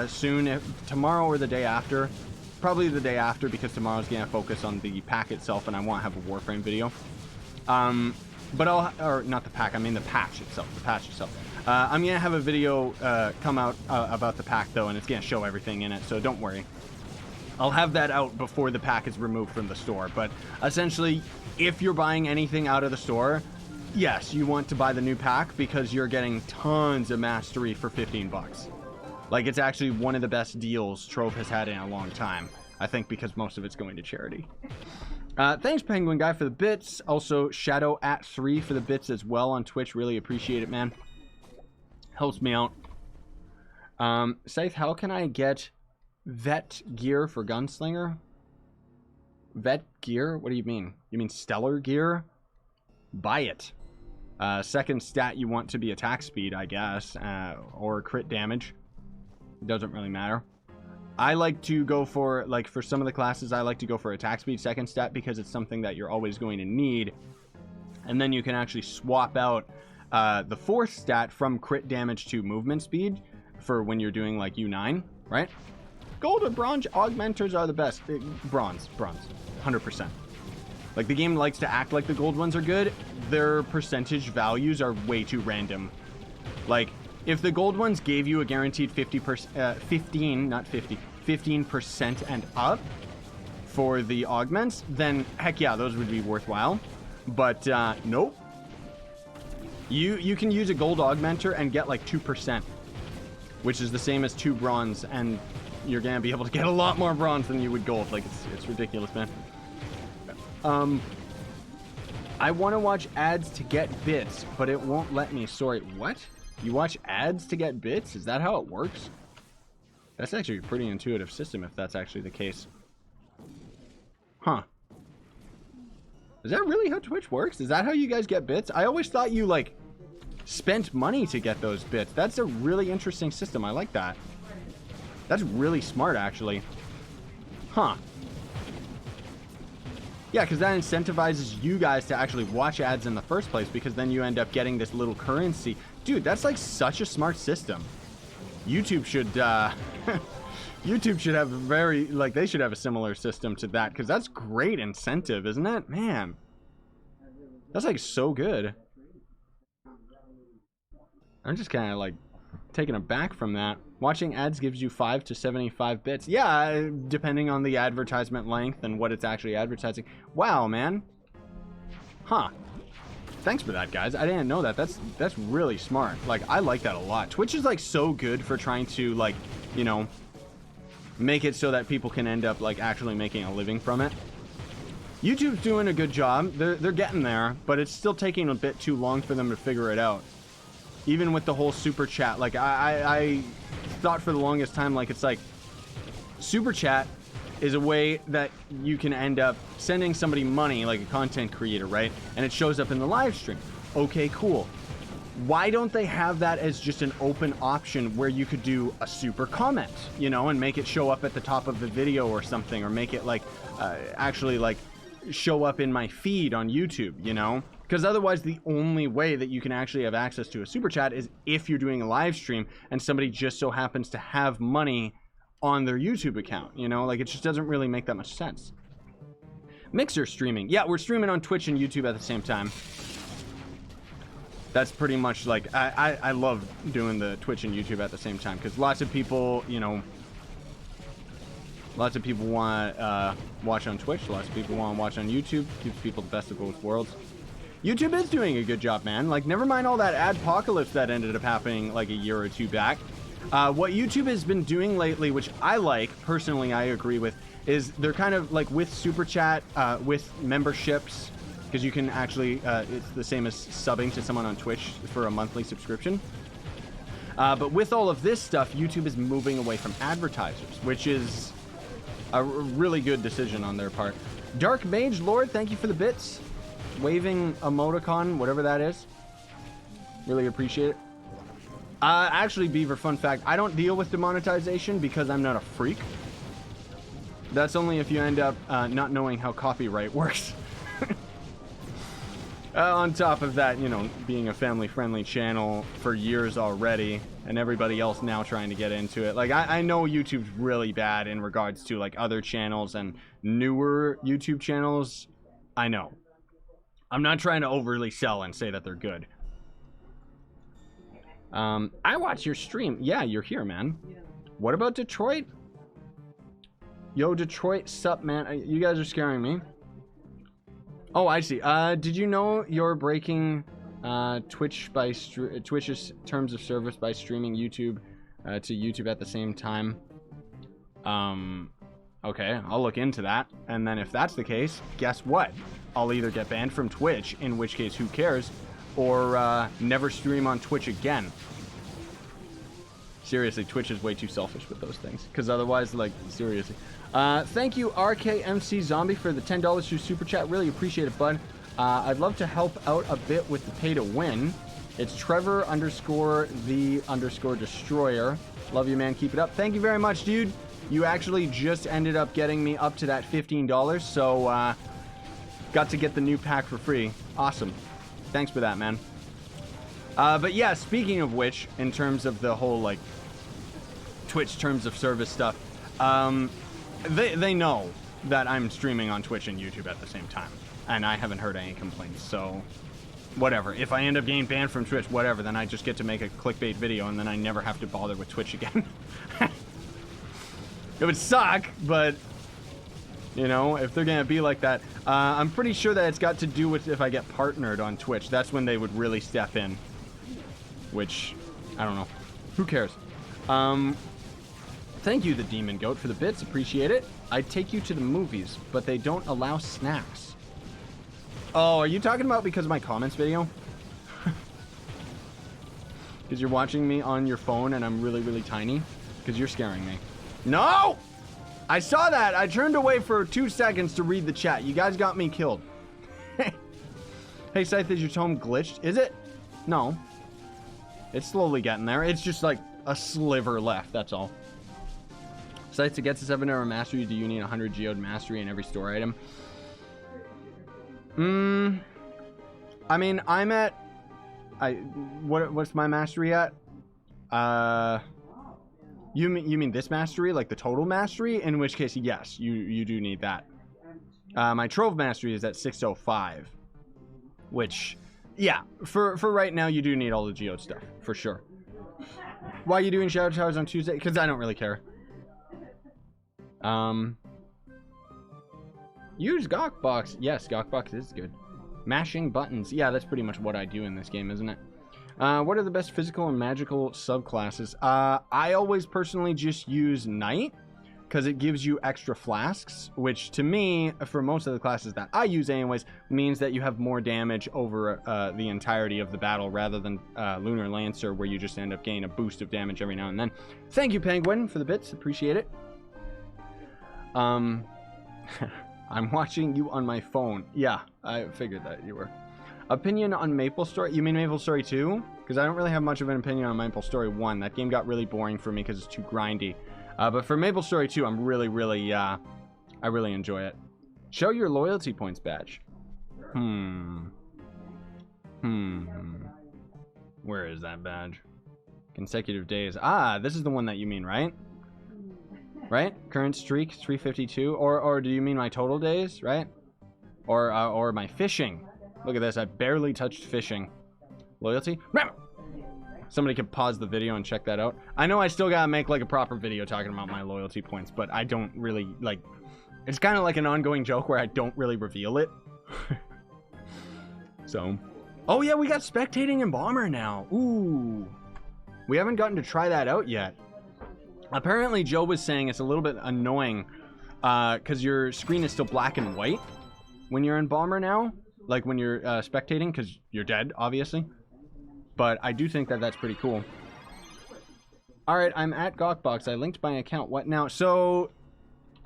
soon, tomorrow or the day after. Probably the day after, because tomorrow's gonna focus on the pack itself, and I won't have a Warframe video. But not the pack, I mean the patch itself. I'm gonna have a video come out about the pack though, and it's gonna show everything in it, so don't worry. I'll have that out before the pack is removed from the store. But essentially, if you're buying anything out of the store, yes, you want to buy the new pack, because you're getting tons of mastery for 15 bucks. Like, it's actually one of the best deals Trove has had in a long time. I think because most of it's going to charity. Thanks, Penguin Guy, for the bits. Also, Shadow at 3 for the bits as well on Twitch. Really appreciate it, man. Helps me out. Scythe, how can I get vet gear for Gunslinger? Vet gear? What do you mean? You mean stellar gear? Buy it. Second stat you want to be attack speed, I guess, or crit damage. It doesn't really matter. I like to go for, like, for some of the classes, I like to go for attack speed second stat, because it's something that you're always going to need. And then you can actually swap out the fourth stat from crit damage to movement speed for when you're doing, like, U9, right? Gold or bronze augmenters are the best. Bronze, 100%. Like, the game likes to act like the gold ones are good. Their percentage values are way too random. Like, if the gold ones gave you a guaranteed 15% and up for the augments, then heck yeah, those would be worthwhile. But nope. You can use a gold augmenter and get like 2%, which is the same as 2 bronze, and you're gonna be able to get a lot more bronze than you would gold. Like, it's ridiculous, man. I want to watch ads to get bits, but it won't let me. Sorry, what? You watch ads to get bits? Is that how it works? That's actually a pretty intuitive system, if that's actually the case. Huh. Is that really how Twitch works? Is that how you guys get bits? I always thought you, like, spent money to get those bits. That's a really interesting system. I like that. That's really smart, actually. Huh. Yeah, because that incentivizes you guys to actually watch ads in the first place, because then you end up getting this little currency. Dude, that's like such a smart system. YouTube should YouTube should have they should have a similar system to that, because that's great incentive, isn't it? Man, that's like so good. I'm just kind of like taken aback from that. Watching ads gives you 5 to 75 bits. Yeah, depending on the advertisement length and what it's actually advertising. Wow, man. Huh. Thanks for that, guys. I didn't know that. That's really smart. Like, I like that a lot. Twitch is like so good for trying to, like, you know, make it so that people can end up like actually making a living from it. YouTube's doing a good job. They're getting there, but it's still taking a bit too long for them to figure it out. Even with the whole super chat, like I thought for the longest time, like, it's like super chat is a way that you can end up sending somebody money, like a content creator, right? And it shows up in the live stream. Okay, cool. Why don't they have that as just an open option where you could do a super comment, you know, and make it show up at the top of the video or something, or make it like actually like show up in my feed on YouTube, you know? Because otherwise the only way that you can actually have access to a super chat is if you're doing a live stream and somebody just so happens to have money on their YouTube account, you know? Like, it just doesn't really make that much sense. Mixer streaming. Yeah, we're streaming on Twitch and YouTube at the same time. That's pretty much like, I love doing the Twitch and YouTube at the same time, because lots of people, you know, lots of people want to watch on Twitch, lots of people want to watch on YouTube. Gives people the best of both worlds. YouTube is doing a good job, man. Like, never mind all that adpocalypse that ended up happening like a year or two back. What YouTube has been doing lately, which I like, personally I agree with, is they're kind of like with Super Chat, with memberships, because you can actually, it's the same as subbing to someone on Twitch for a monthly subscription. But with all of this stuff, YouTube is moving away from advertisers, which is a really good decision on their part. Dark Mage Lord, thank you for the bits. Waving emoticon, whatever that is. Really appreciate it. Actually, Beaver, fun fact, I don't deal with demonetization because I'm not a freak. That's only if you end up not knowing how copyright works. On top of that, you know, being a family-friendly channel for years already, and everybody else now trying to get into it. Like, I know YouTube's really bad in regards to, like, other channels and newer YouTube channels. I know. I'm not trying to overly sell and say that they're good. I watch your stream. Yeah, you're here, man. What about Detroit? Yo, Detroit, sup, man? You guys are scaring me. Oh, I see. Did you know you're breaking Twitch's terms of service by streaming YouTube to YouTube at the same time? Okay, I'll look into that. And then if that's the case, guess what? I'll either get banned from Twitch, in which case who cares, or never stream on Twitch again. Seriously, Twitch is way too selfish with those things. Because otherwise, like, seriously. Thank you, RKMC Zombie, for the $10 through Super Chat. Really appreciate it, bud. I'd love to help out a bit with the pay to win. It's Trevor _ Destroyer. Love you, man. Keep it up. Thank you very much, dude. You actually just ended up getting me up to that $15. So, got to get the new pack for free. Awesome. Thanks for that, man. But yeah, speaking of which, in terms of the whole, like, Twitch terms of service stuff, they know that I'm streaming on Twitch and YouTube at the same time, and I haven't heard any complaints, so whatever. If I end up getting banned from Twitch, whatever, then I just get to make a clickbait video, and then I never have to bother with Twitch again. It would suck, but, you know, if they're gonna be like that, I'm pretty sure that it's got to do with if I get partnered on Twitch. That's when they would really step in, which, I don't know. Who cares? Thank you, the Demon Goat, for the bits. Appreciate it. I'd take you to the movies, but they don't allow snacks. Oh, are you talking about because of my comments video? Because you're watching me on your phone and I'm really, really tiny? Because you're scaring me. No! I saw that. I turned away for 2 seconds to read the chat. You guys got me killed. Hey, Scythe, is your tome glitched? Is it? No. It's slowly getting there. It's just like a sliver left, that's all. Scythe, to get to 7-hour mastery, do you need 100 geode mastery in every store item? I mean, I'm at... What's my mastery at? You mean this mastery? Like the total mastery? In which case, yes, you do need that. My Trove mastery is at 605. Which, yeah, for right now, you do need all the geode stuff, for sure. Why are you doing Shadow Towers on Tuesday? Because I don't really care. Use Gawkbox. Yes, Gawkbox is good. Mashing buttons. Yeah, that's pretty much what I do in this game, isn't it? What are the best physical and magical subclasses? I always personally just use Knight, because it gives you extra flasks, which to me, for most of the classes that I use anyways, means that you have more damage over the entirety of the battle, rather than Lunar Lancer, where you just end up getting a boost of damage every now and then. Thank you, Penguin, for the bits. Appreciate it. I'm watching you on my phone. Yeah, I figured that you were. Opinion on Maple Story? You mean Maple Story 2? Because I don't really have much of an opinion on Maple Story 1. That game got really boring for me because it's too grindy. But for Maple Story 2, I'm really, I really enjoy it. Show your loyalty points badge. Where is that badge? Consecutive days. Ah, this is the one that you mean, right? Right? Current streak, 352. Or do you mean my total days, right? Or my fishing. Look at this, I barely touched fishing. Loyalty? Somebody could pause the video and check that out. I know I still gotta make like a proper video talking about my loyalty points, but I don't really, like, it's kind of like an ongoing joke where I don't really reveal it. So, oh yeah, we got spectating in Bomber now. Ooh, we haven't gotten to try that out yet. Apparently Joe was saying it's a little bit annoying because your screen is still black and white when you're in Bomber now, like when you're spectating, because you're dead, obviously. But I do think that that's pretty cool. All right, I'm at Gawkbox. I linked my account. What now? So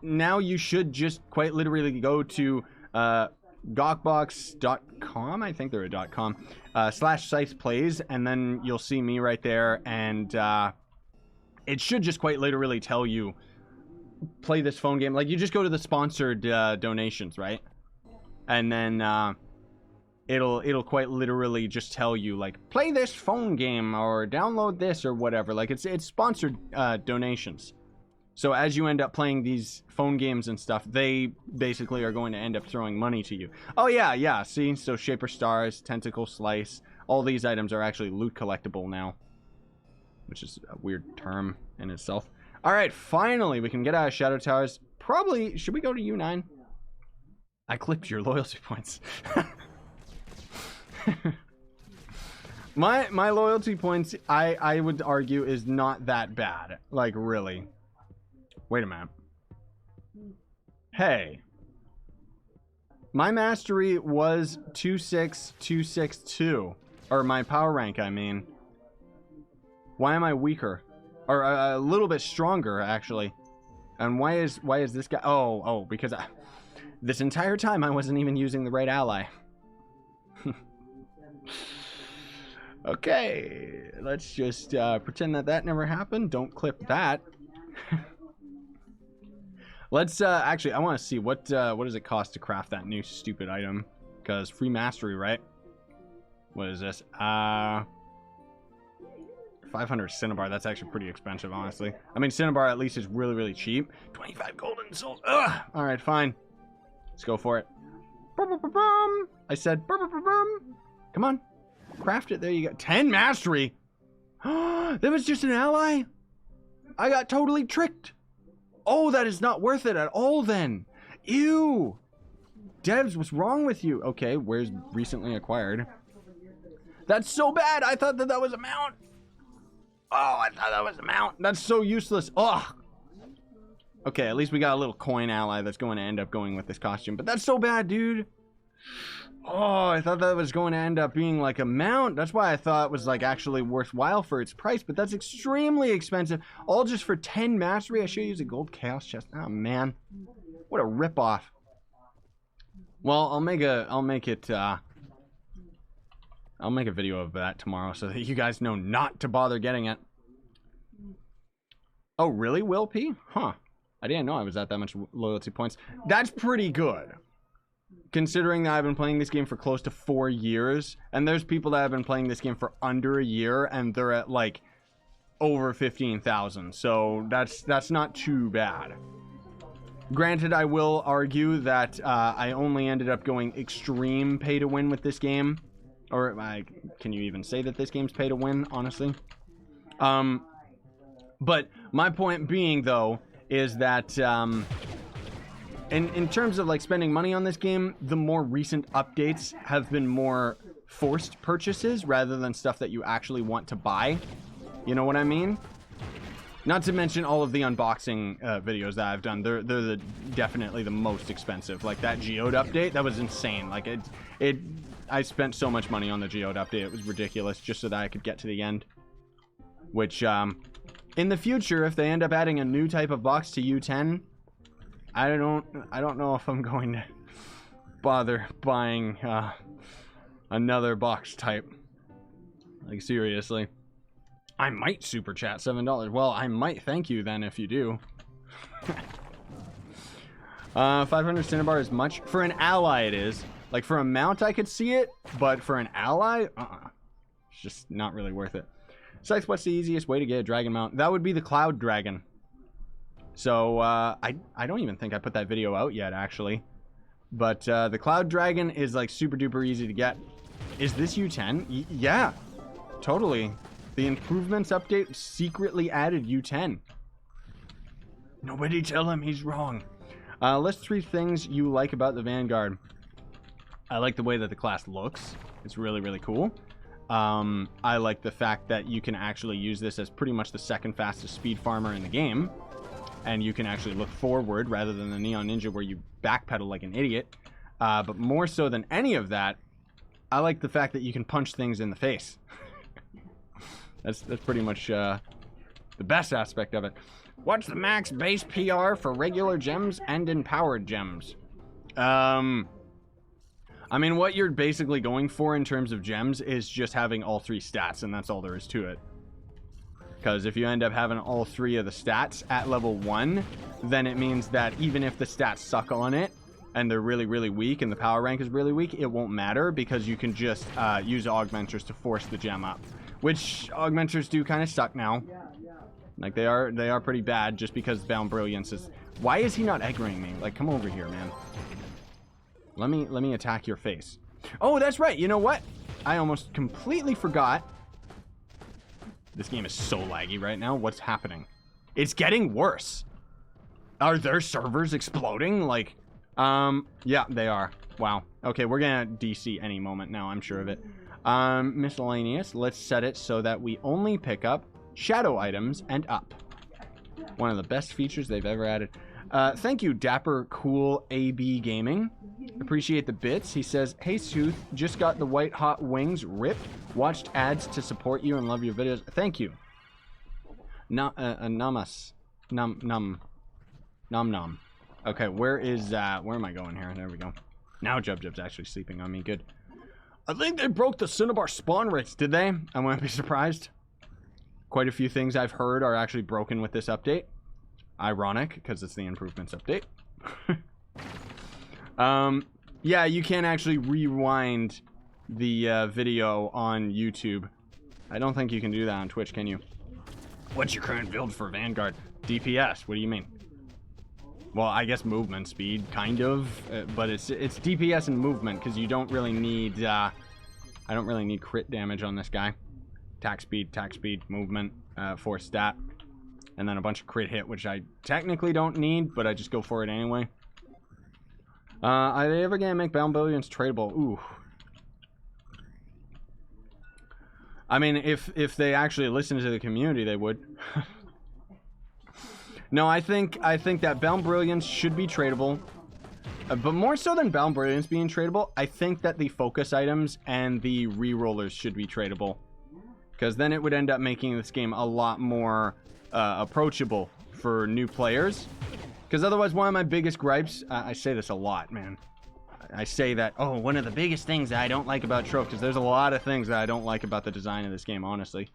now you should just quite literally go to gawkbox.com. I think they're a .com /ScythePlays, and then you'll see me right there, and it should just quite literally tell you play this phone game. Like, you just go to the sponsored donations, right? And then it'll quite literally just tell you, like, play this phone game or download this or whatever. Like, it's sponsored donations. So as you end up playing these phone games and stuff, they basically are going to end up throwing money to you. Oh yeah, see? So Shaper Stars, Tentacle Slice, all these items are actually loot collectible now, which is a weird term in itself. All right, finally we can get out of Shadow Towers. Probably, should we go to U9? I clipped your loyalty points. My loyalty points, I would argue, is not that bad. Like, really. Wait a minute. Hey. My mastery was 26262. Or my power rank, I mean. Why am I weaker? Or a little bit stronger, actually. And why is this guy... Oh, because this entire time I wasn't even using the right ally. Okay, let's just pretend that never happened. Don't clip that. Let's actually, I want to see what does it cost to craft that new stupid item? Because free mastery, right? What is this? 500 Cinnabar. That's actually pretty expensive, honestly. I mean, Cinnabar at least is really, really cheap. 25 golden souls. Ugh. All right, fine. Let's go for it. I said, come on, craft it. There you go. 10 mastery. That was just an ally. I got totally tricked. Oh, that is not worth it at all then. Ew. Devs, what's wrong with you? Okay, where's recently acquired? That's so bad. I thought that was a mount. Oh, I thought that was a mount. That's so useless. Ugh. Okay, at least we got a little coin ally that's going to end up going with this costume. But that's so bad, dude. Oh, I thought that was going to end up being like a mount. That's why I thought it was like actually worthwhile for its price. But that's extremely expensive. All just for 10 mastery. I should use a gold chaos chest. Oh man, what a ripoff. Well, I'll make a video of that tomorrow so that you guys know not to bother getting it. Oh really, Will P? Huh. I didn't know I was at that much loyalty points. That's pretty good. Considering that I've been playing this game for close to 4 years, and there's people that have been playing this game for under a year, and they're at like over 15,000. So that's not too bad. Granted, I will argue that I only ended up going extreme pay to win with this game, or can you even say that this game's pay to win? Honestly, but my point being though is that. In terms of like spending money on this game, the more recent updates have been more forced purchases rather than stuff that you actually want to buy. You know what I mean? Not to mention all of the unboxing videos that I've done. They're definitely the most expensive. Like that Geode update, that was insane. Like I spent so much money on the Geode update. It was ridiculous just so that I could get to the end. Which in the future, if they end up adding a new type of box to U10, I don't know if I'm going to bother buying another box type. Like seriously. I might super chat $7. Well, I might thank you then if you do. 500 Cinnabar is much for an ally. It is. Like for a mount I could see it, but for an ally, it's just not really worth it. Scythe, what's the easiest way to get a dragon mount? That would be the Cloud Dragon. So, I don't even think I put that video out yet, actually. But, the Cloud Dragon is, like, super duper easy to get. Is this U10? Yeah, totally. The improvements update secretly added U10. Nobody tell him he's wrong. List 3 things you like about the Vanguard. I like the way that the class looks. It's really, really cool. I like the fact that you can actually use this as pretty much the second fastest speed farmer in the game. And you can actually look forward rather than the Neon Ninja where you backpedal like an idiot. But more so than any of that, I like the fact that you can punch things in the face. that's pretty much the best aspect of it. What's the max base PR for regular gems and empowered gems? I mean, what you're basically going for in terms of gems is just having all 3 stats, and that's all there is to it. Because if you end up having all 3 of the stats at level 1, then it means that even if the stats suck on it, and they're really, really weak, and the power rank is really weak, it won't matter, because you can just use augmenters to force the gem up. Which, augmenters do kind of suck now. Like, they are pretty bad, just because Bound Brilliance is... Why is he not aggroing me? Like, come over here, man. Let me attack your face. Oh, that's right. You know what? I almost completely forgot. This game is so laggy right now. What's happening? It's getting worse. Are their servers exploding? Like, yeah, they are. Wow. Okay, we're gonna DC any moment now, I'm sure of it. Miscellaneous. Let's set it so that we only pick up shadow items and up. One of the best features they've ever added. Thank you, Dapper Cool AB Gaming. Appreciate the bits. He says, hey, Sooth, just got the white hot wings ripped. Watched ads to support you and love your videos. Thank you. Namas. Nom. Okay, where am I going here? There we go. Now Jub's actually sleeping on me. Good. I think they broke the Cinnabar spawn rates, did they? I wouldn't be surprised. Quite a few things I've heard are actually broken with this update. Ironic, because it's the improvements update. Yeah, you can't actually rewind the video on YouTube. I don't think you can do that on Twitch, can you? What's your current build for Vanguard? DPS, what do you mean? Well, I guess movement speed, kind of, but it's DPS and movement, because you don't really need, I don't really need crit damage on this guy. Attack speed, movement, force stat, and then a bunch of crit hit, which I technically don't need, but I just go for it anyway. Are they ever gonna make Bound Billions tradable? Ooh. I mean, if they actually listen to the community, they would. No, I think that Bound Brilliance should be tradable. But more so than Bound Brilliance being tradable, I think that the focus items and the rerollers should be tradable. Because then it would end up making this game a lot more approachable for new players. Because otherwise, one of my biggest gripes, I say this a lot, man. I say that, oh, one of the biggest things that I don't like about Trove, because there's a lot of things that I don't like about the design of this game, honestly.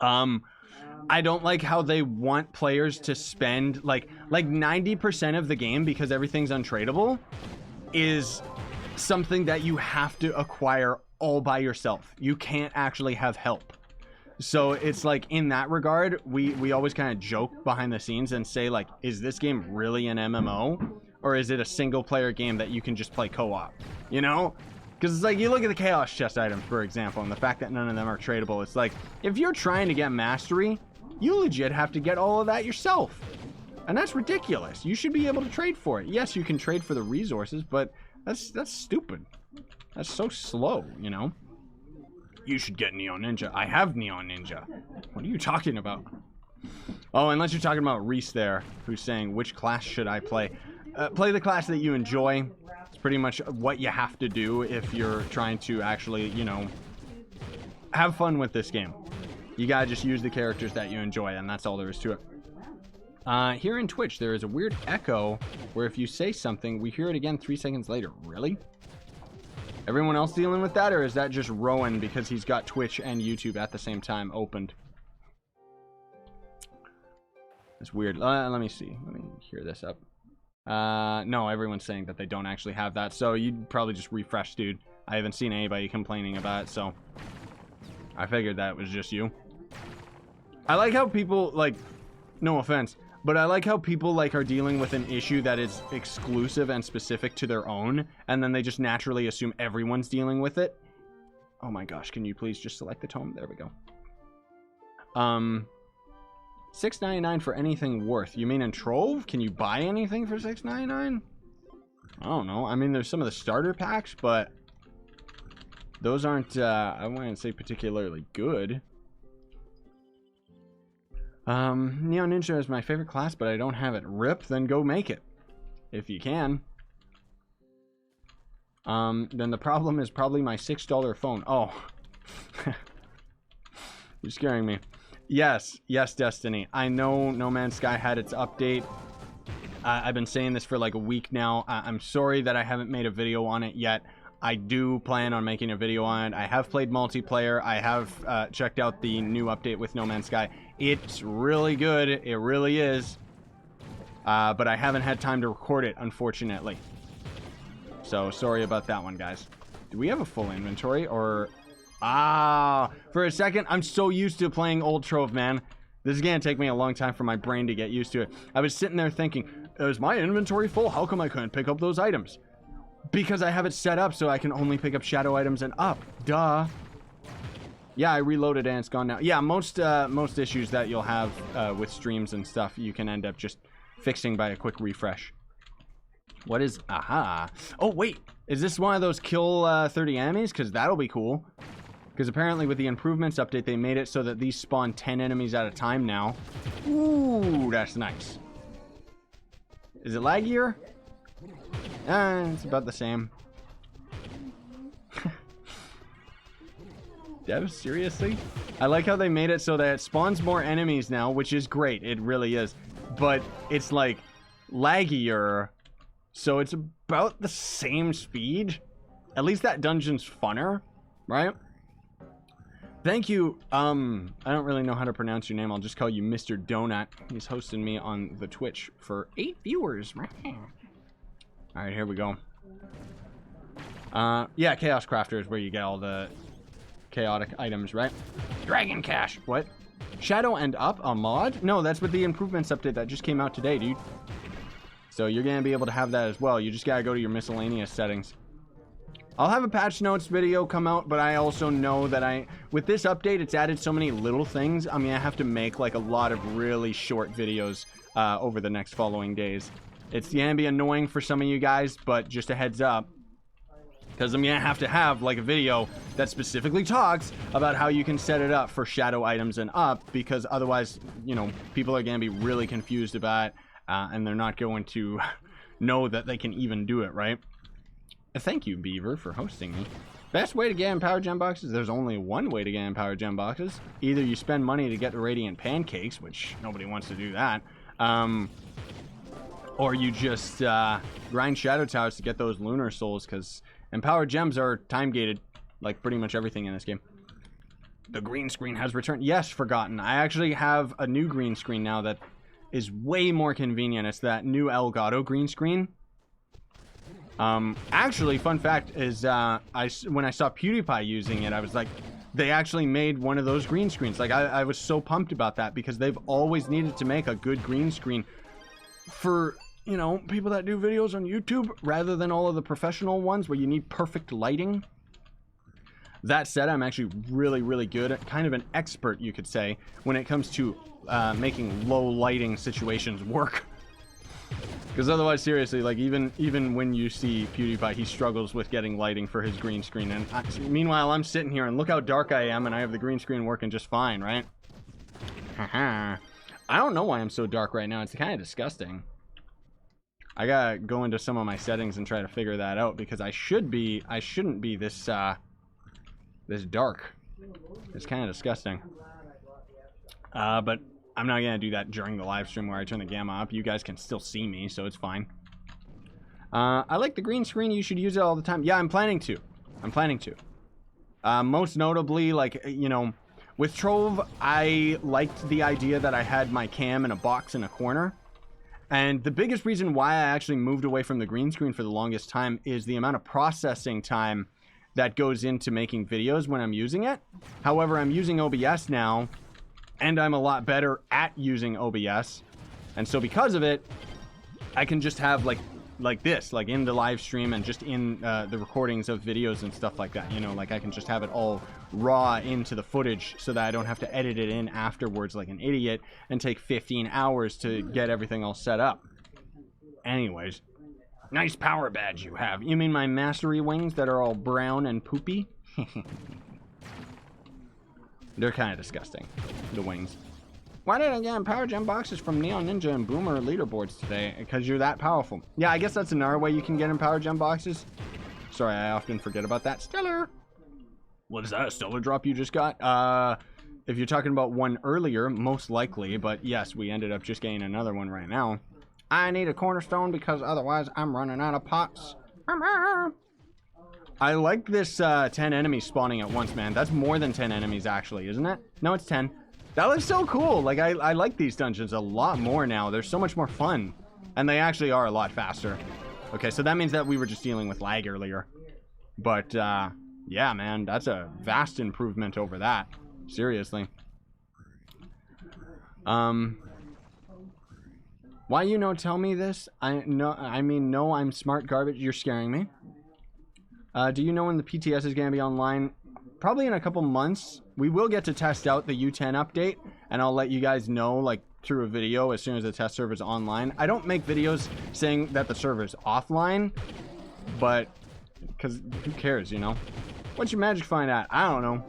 I don't like how they want players to spend, like 90% of the game, because everything's untradeable, is something that you have to acquire all by yourself. You can't actually have help. So it's like, in that regard, we always kind of joke behind the scenes and say, like, is this game really an MMO? Or is it a single player game that you can just play co-op? You know? Because it's like, you look at the Chaos Chest items, for example, and the fact that none of them are tradable. It's like, if you're trying to get mastery, you legit have to get all of that yourself. And that's ridiculous. You should be able to trade for it. Yes, you can trade for the resources, but that's stupid. That's so slow, you know? You should get Neon Ninja. I have Neon Ninja. What are you talking about? Oh, unless you're talking about Reese there, who's saying, which class should I play? Play the class that you enjoy. It's pretty much what you have to do if you're trying to actually, you know, have fun with this game. You gotta just use the characters that you enjoy, and that's all there is to it. Here in Twitch, there is a weird echo where if you say something, we hear it again 3 seconds later. Really? Everyone else dealing with that, or is that just Rowan because he's got Twitch and YouTube at the same time opened? It's weird. Let me see. Let me hear this up. No, everyone's saying that they don't actually have that, so you'd probably just refresh, dude. I haven't seen anybody complaining about it, so I figured that was just you. I like how people, like, no offense, but I like how people, like, are dealing with an issue that is exclusive and specific to their own, and then they just naturally assume everyone's dealing with it. Oh my gosh, can you please just select the tome? There we go. $6.99 for anything worth. You mean in Trove? Can you buy anything for $6.99? I don't know. I mean, there's some of the starter packs, but those aren't, I wouldn't say particularly good. Neon Ninja is my favorite class, but I don't have it. RIP, then go make it. If you can. Then the problem is probably my $6 phone. Oh. You're scaring me. Yes, Destiny. I know No Man's Sky had its update. I've been saying this for like a week now. I'm sorry that I haven't made a video on it yet. I do plan on making a video on it. I have played multiplayer. I have checked out the new update with No Man's Sky. It's really good. It really is. But I haven't had time to record it, unfortunately. So, sorry about that one, guys. Do we have a full inventory, or... for a second, I'm so used to playing old Trove, man. This is gonna take me a long time for my brain to get used to it. I was sitting there thinking, is my inventory full? How come I couldn't pick up those items? Because I have it set up so I can only pick up shadow items and up. Duh. Yeah, I reloaded and it's gone now. Yeah, most issues that you'll have with streams and stuff, you can end up just fixing by a quick refresh. What is... Aha. Oh, wait. Is this one of those kill 30 enemies? Because that'll be cool. Because apparently with the improvements update, they made it so that these spawn 10 enemies at a time now. Ooh, that's nice. Is it laggier? It's about the same. Dev, seriously? I like how they made it so that it spawns more enemies now, which is great. It really is. But it's like laggier, so it's about the same speed. At least that dungeon's funner, right? Thank you. I don't really know how to pronounce your name. I'll just call you Mr. Donut. He's hosting me on the Twitch for 8 viewers. All right, here we go. Yeah, Chaos Crafter is where you get all the chaotic items, right? Dragon Cash. What? Shadow and Up, a mod? No, that's with the improvements update that just came out today, dude. So you're gonna be able to have that as well. You just gotta go to your miscellaneous settings. I'll have a patch notes video come out, but I also know that with this update, it's added so many little things. I mean, I have to make like a lot of really short videos over the next following days. It's gonna be annoying for some of you guys, but just a heads up, because I'm gonna have to have like a video that specifically talks about how you can set it up for shadow items and up, because otherwise, you know, people are gonna be really confused about it, and they're not going to know that they can even do it, right? Thank you, Beaver, for hosting me. Best way to get empowered gem boxes? There's only one way to get empowered gem boxes. Either you spend money to get the radiant pancakes, which nobody wants to do that, or you just grind shadow towers to get those lunar souls, because empowered gems are time gated, like pretty much everything in this game. The green screen has returned. Yes, Forgotten. I actually have a new green screen now that is way more convenient. It's that new Elgato green screen. Actually, fun fact is, when I saw PewDiePie using it, I was like, they actually made one of those green screens. Like, I was so pumped about that, because they've always needed to make a good green screen for, you know, people that do videos on YouTube, rather than all of the professional ones where you need perfect lighting. That said, I'm actually really, really good at, kind of an expert, you could say, when it comes to making low lighting situations work. Because otherwise, seriously, like even when you see PewDiePie, he struggles with getting lighting for his green screen. And meanwhile, I'm sitting here and look how dark I am, and I have the green screen working just fine, right? I don't know why I'm so dark right now. It's kind of disgusting. I gotta go into some of my settings and try to figure that out, because I shouldn't be this this dark. It's kind of disgusting. But I'm not gonna do that during the live stream where I turn the gamma up. You guys can still see me, so it's fine. I like the green screen. You should use it all the time. Yeah, I'm planning to. Most notably, like, you know, with Trove, I liked the idea that I had my cam in a box in a corner. And the biggest reason why I actually moved away from the green screen for the longest time is the amount of processing time that goes into making videos when I'm using it. However, I'm using OBS now, and I'm a lot better at using OBS. And so because of it, I can just have like this, like in the live stream and just in the recordings of videos and stuff like that. You know, like I can just have it all raw into the footage so that I don't have to edit it in afterwards like an idiot and take 15 hours to get everything all set up. Anyways, nice power badge you have. You mean my mastery wings that are all brown and poopy? They're kind of disgusting, the wings. Why did I get empowered gem boxes from Neon Ninja and Boomer leaderboards today? Because you're that powerful. Yeah, I guess that's another way you can get empowered gem boxes. Sorry, I often forget about that. Stellar! What is that, a stellar drop you just got? if you're talking about one earlier, most likely, but yes, we ended up just getting another one right now. I need a cornerstone because otherwise I'm running out of pots. I like this 10 enemies spawning at once, man. That's more than 10 enemies, actually, isn't it? No, it's 10. That looks so cool. Like, I like these dungeons a lot more now. They're so much more fun. And they actually are a lot faster. Okay, so that means that we were just dealing with lag earlier. But, yeah, man, that's a vast improvement over that. Seriously. Why you no tell me this? I mean, no, I'm smart garbage. You're scaring me. Do you know when the PTS is going to be online? Probably in a couple months. We will get to test out the U10 update, and I'll let you guys know, like, through a video as soon as the test server's online. I don't make videos saying that the server's offline, but, because who cares, you know? What's your magic find at? I don't know.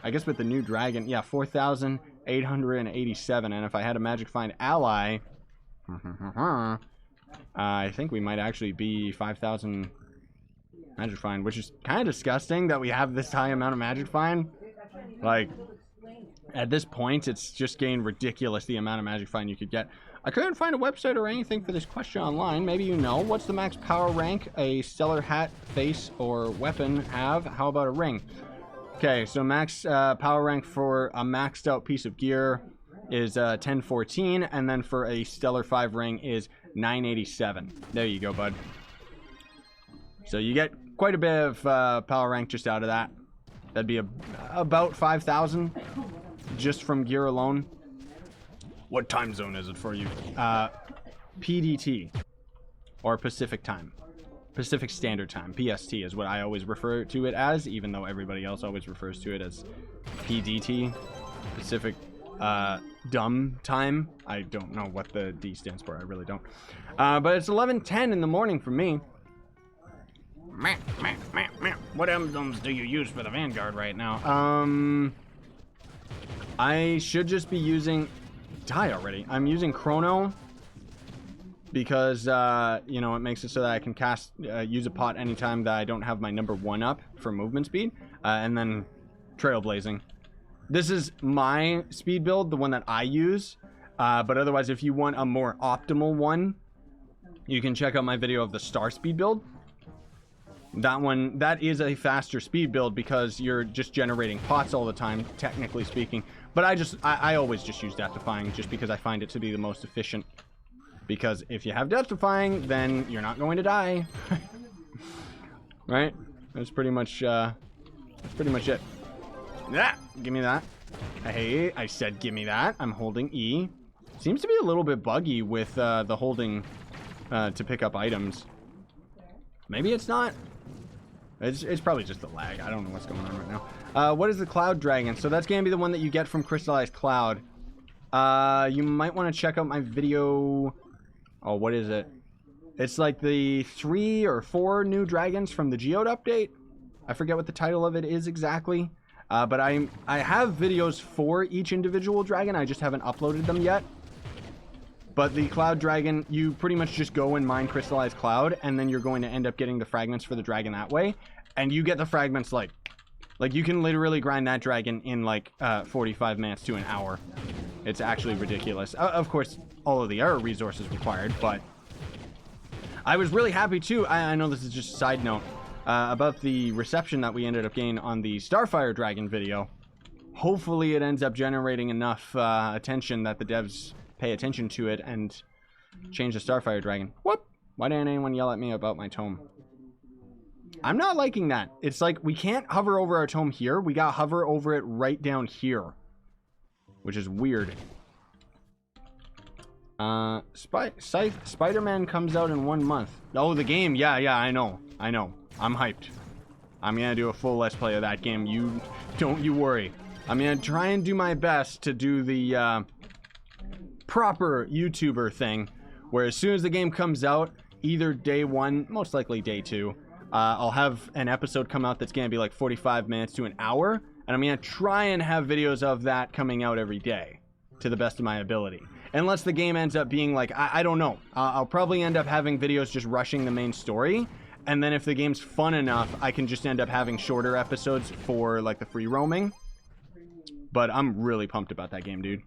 I guess with the new dragon, yeah, 4,887, and if I had a magic find ally, I think we might actually be 5,000 magic find, which is kind of disgusting that we have this high amount of magic find. Like, at this point, it's just getting ridiculous the amount of magic find you could get. I couldn't find a website or anything for this question online. Maybe you know. What's the max power rank a stellar hat, face, or weapon have? How about a ring? Okay, so max power rank for a maxed out piece of gear is 1014, and then for a stellar 5 ring is 987. There you go, bud. So you get quite a bit of power rank just out of that. That'd be about 5,000 just from gear alone. What time zone is it for you? PDT, or Pacific time. Pacific Standard Time. PST is what I always refer to it as, even though everybody else always refers to it as PDT. Pacific Dumb Time. I don't know what the D stands for. I really don't. But it's 11:10 in the morning for me. What emblems do you use for the Vanguard right now? I should just be using... Die already. I'm using Chrono because, you know, it makes it so that I can cast, use a pot anytime that I don't have my number 1 up for movement speed, and then Trailblazing. This is my speed build, the one that I use, but otherwise, if you want a more optimal one, you can check out my video of the Star Speed build. That one, that is a faster speed build because you're just generating pots all the time, technically speaking. But I always just use Death Defying just because I find it to be the most efficient. Because if you have Death Defying, then you're not going to die. Right? That's pretty much it. Yeah, give me that. Hey, I said give me that. I'm holding E. Seems to be a little bit buggy with the holding to pick up items. Maybe it's not. It's probably just the lag. I don't know what's going on right now. What is the Cloud Dragon? So that's going to be the one that you get from Crystallized Cloud. You might want to check out my video. Oh, what is it? It's like the 3 or 4 new dragons from the Geode update. I forget what the title of it is exactly. But I have videos for each individual dragon. I just haven't uploaded them yet. But the Cloud Dragon, you pretty much just go and mine Crystallized Cloud, and then you're going to end up getting the fragments for the dragon that way. And you get the fragments like you can literally grind that dragon in like 45 minutes to an hour. It's actually ridiculous. Of course, all of the error resources required, but I was really happy too. I know this is just a side note about the reception that we ended up getting on the Starfire Dragon video. Hopefully it ends up generating enough attention that the devs pay attention to it and change the Starfire Dragon. Whoop! Why didn't anyone yell at me about my tome? I'm not liking that. It's like we can't hover over our tome here. We gotta hover over it right down here, which is weird. Spider-Man comes out in 1 month. Oh, the game. Yeah, I know. I'm hyped. I'm gonna do a full Let's Play of that game. Don't you worry. I'm gonna try and do my best to do the proper YouTuber thing, where as soon as the game comes out, either day 1, most likely day 2, I'll have an episode come out that's gonna be like 45 minutes to an hour, and I'm gonna try and have videos of that coming out every day to the best of my ability. Unless the game ends up being like, I don't know. I'll probably end up having videos just rushing the main story, and then if the game's fun enough, I can just end up having shorter episodes for like the free roaming. But I'm really pumped about that game, dude.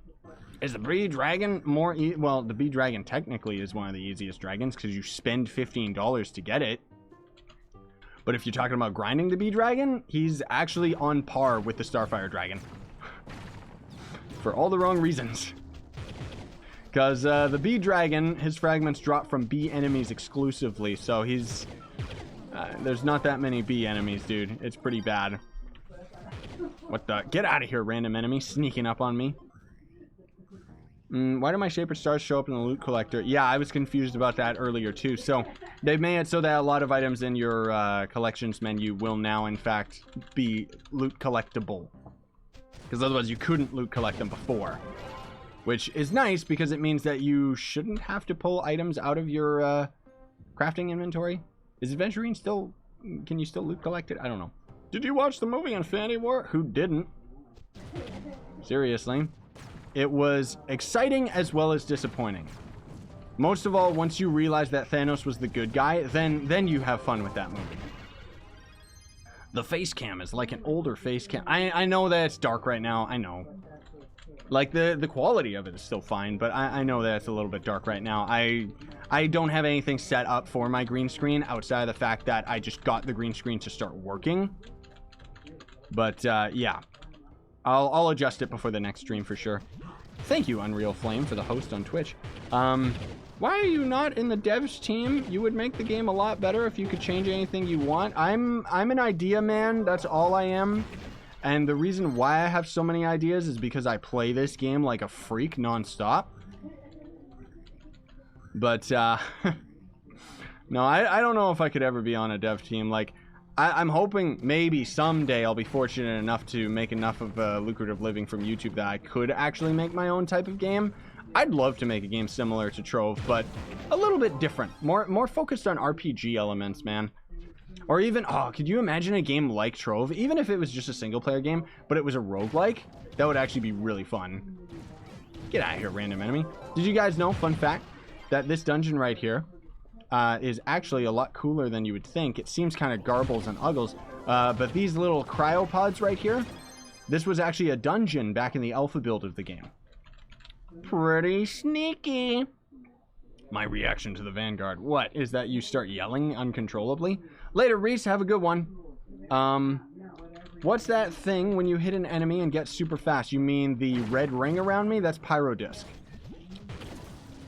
Is the bee dragon more well, the bee dragon technically is one of the easiest dragons because you spend $15 to get it. But if you're talking about grinding the bee dragon, he's actually on par with the Starfire dragon. For all the wrong reasons. Because the bee dragon, his fragments drop from bee enemies exclusively. So he's... there's not that many bee enemies, dude. It's pretty bad. What the... Get out of here, random enemy. Sneaking up on me. Why do my Shaper Stars show up in the loot collector? Yeah, I was confused about that earlier, too. So, they've made it so that a lot of items in your collections menu will now, in fact, be loot collectible. Because otherwise you couldn't loot collect them before. Which is nice, because it means that you shouldn't have to pull items out of your crafting inventory. Is Adventurine still... Can you still loot collect it? I don't know. Did you watch the movie Infinity War? Who didn't? Seriously. It was exciting as well as disappointing. Most of all, once you realize that Thanos was the good guy, then you have fun with that movie. The face cam is like an older face cam. I know that it's dark right now. I know. Like, the quality of it is still fine, but I know that it's a little bit dark right now. I don't have anything set up for my green screen outside of the fact that I just got the green screen to start working. But, yeah. I'll adjust it before the next stream for sure. Thank you, Unreal Flame, for the host on Twitch. Why are you not in the devs team? You would make the game a lot better if you could change anything you want. I'm an idea man. That's all I am. And the reason why I have so many ideas is because I play this game like a freak nonstop. But, no, I don't know if I could ever be on a dev team. Like, I'm hoping maybe someday I'll be fortunate enough to make enough of a lucrative living from YouTube that I could actually make my own type of game. I'd love to make a game similar to Trove, but a little bit different. More focused on RPG elements, man. Or even, oh, could you imagine a game like Trove? Even if it was just a single-player game, but it was a roguelike? That would actually be really fun. Get out of here, random enemy. Did you guys know, fun fact, that this dungeon right here is actually a lot cooler than you would think. It seems kind of garbles and uggles, but these little cryopods right here, this was actually a dungeon back in the alpha build of the game. Pretty sneaky. My reaction to the Vanguard. What? Is that you start yelling uncontrollably? Later, Reese. Have a good one. What's that thing when you hit an enemy and get super fast? You mean the red ring around me? That's Pyro Disc.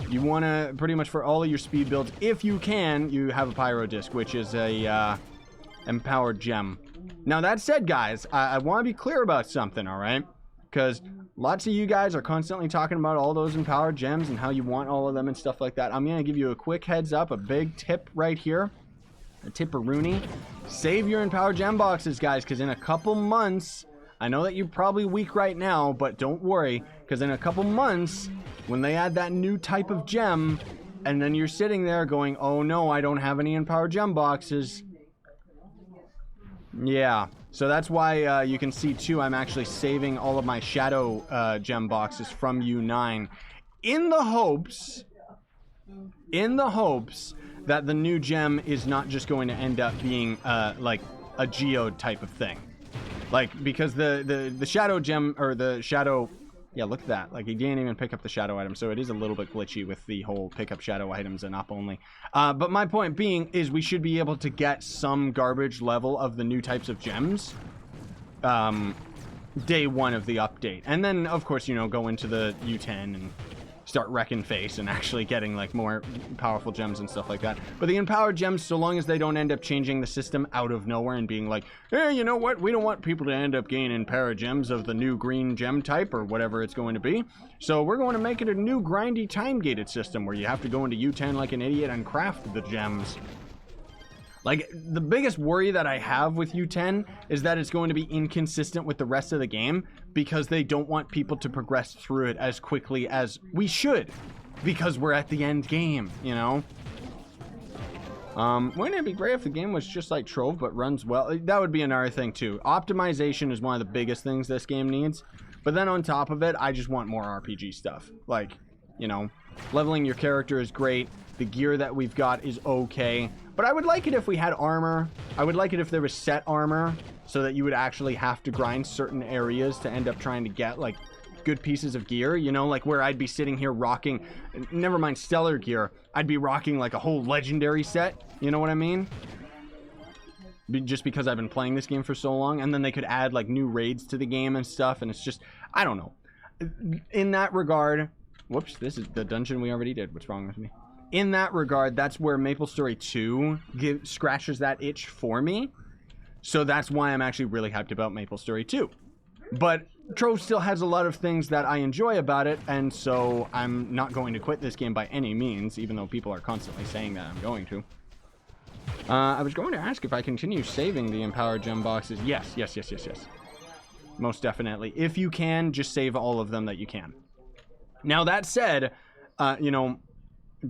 You want to, pretty much for all of your speed builds, if you can, you have a Pyro Disc, which is a empowered gem. Now, that said, guys, I want to be clear about something, all right? Because lots of you guys are constantly talking about all those empowered gems and how you want all of them and stuff like that. I'm going to give you a quick heads up, a big tip right here. A tipperoonie. Save your empowered gem boxes, guys, because in a couple months, I know that you're probably weak right now, but don't worry, because in a couple months, when they add that new type of gem, and then you're sitting there going, oh no, I don't have any empowered gem boxes. Yeah, so that's why you can see too, I'm actually saving all of my shadow gem boxes from U9 in the hopes that the new gem is not just going to end up being like a geode type of thing. Like, because the shadow gem, or the shadow, yeah, look at that. Like, he didn't even pick up the shadow item, so it is a little bit glitchy with the whole pick up shadow items and up only. But my point being is we should be able to get some garbage level of the new types of gems day one of the update. And then, of course, you know, go into the U10 and start wrecking face and actually getting like more powerful gems and stuff like that. But the empowered gems, so long as they don't end up changing the system out of nowhere and being like, hey, you know what, we don't want people to end up gaining paragems of the new green gem type or whatever it's going to be, so we're going to make it a new grindy time gated system where you have to go into U10 like an idiot and craft the gems. Like, the biggest worry that I have with U10 is that it's going to be inconsistent with the rest of the game because they don't want people to progress through it as quickly as we should because we're at the end game, you know? Wouldn't it be great if the game was just like Trove but runs well? That would be another thing too. Optimization is one of the biggest things this game needs. But then on top of it, I just want more RPG stuff. Like, you know, Leveling your character is great. The gear that we've got is okay. But I would like it if we had armor. I would like it if there was set armor so that you would actually have to grind certain areas to end up trying to get, like, good pieces of gear, you know, like where I'd be sitting here rocking, never mind stellar gear, I'd be rocking like a whole legendary set, you know what I mean? Just because I've been playing this game for so long, and then they could add like new raids to the game and stuff, and it's just, I don't know. In that regard, whoops, this is the dungeon we already did. What's wrong with me? In that regard, that's where MapleStory 2 scratches that itch for me. So that's why I'm actually really hyped about MapleStory 2. But Trove still has a lot of things that I enjoy about it, and so I'm not going to quit this game by any means, even though people are constantly saying that I'm going to. I was going to ask if I continue saving the Empowered Gem boxes. Yes. Most definitely. If you can, just save all of them that you can. Now, that said, you know,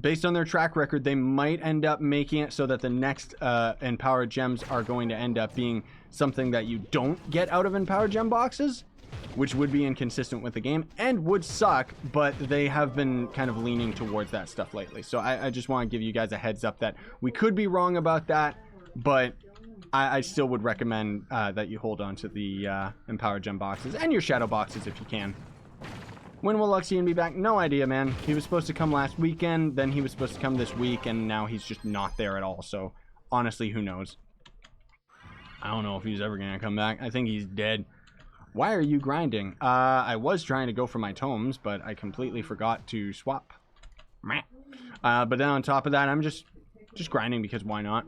based on their track record, they might end up making it so that the next Empowered Gems are going to end up being something that you don't get out of Empowered Gem boxes, which would be inconsistent with the game and would suck, but they have been kind of leaning towards that stuff lately. So I just want to give you guys a heads up that we could be wrong about that, but I still would recommend that you hold on to the Empowered Gem boxes and your Shadow boxes if you can. When will Luxian be back? No idea, man. He was supposed to come last weekend, then he was supposed to come this week, and now he's just not there at all. So honestly, who knows? I don't know if he's ever going to come back. I think he's dead. Why are you grinding? I was trying to go for my tomes, but I completely forgot to swap. But then on top of that, I'm just grinding because why not?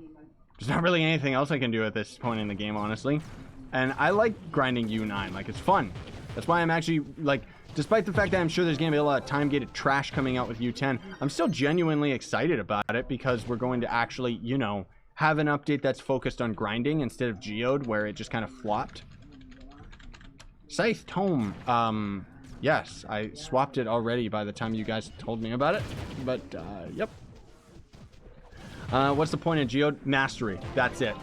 There's not really anything else I can do at this point in the game, honestly. And I like grinding U9. Like, it's fun. That's why I'm actually, like, despite the fact that I'm sure there's going to be a lot of time-gated trash coming out with U10, I'm still genuinely excited about it because we're going to actually, you know, have an update that's focused on grinding instead of Geode, where it just kind of flopped. Scythe Tome. Yes, I swapped it already by the time you guys told me about it. But, yep. What's the point of Geode? Mastery. That's it.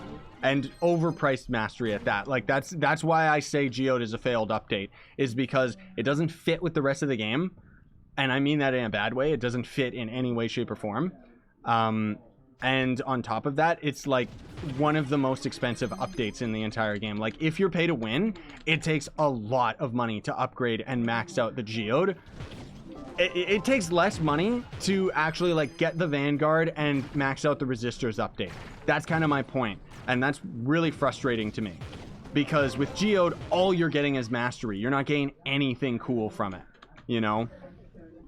And overpriced mastery at that. Like, that's why I say Geode is a failed update, is because it doesn't fit with the rest of the game. And I mean that in a bad way. It doesn't fit in any way, shape, or form. And on top of that, it's like one of the most expensive updates in the entire game. Like, if you're pay to win, it takes a lot of money to upgrade and max out the Geode. It takes less money to actually, like, get the Vanguard and max out the Resistors update. That's kind of my point. And that's really frustrating to me. Because with Geode, all you're getting is mastery. You're not getting anything cool from it, you know?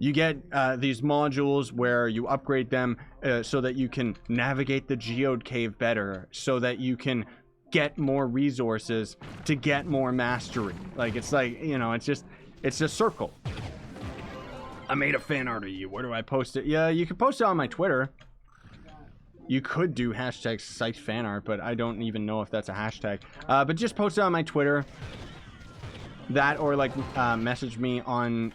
You get these modules where you upgrade them so that you can navigate the Geode Cave better, so that you can get more resources to get more mastery. Like, it's like, you know, it's a circle. I made a fan art of you. Where do I post it? Yeah, you can post it on my Twitter. You could do hashtag Scythe fan art, but I don't even know if that's a hashtag. But just post it on my Twitter. That, or like message me on...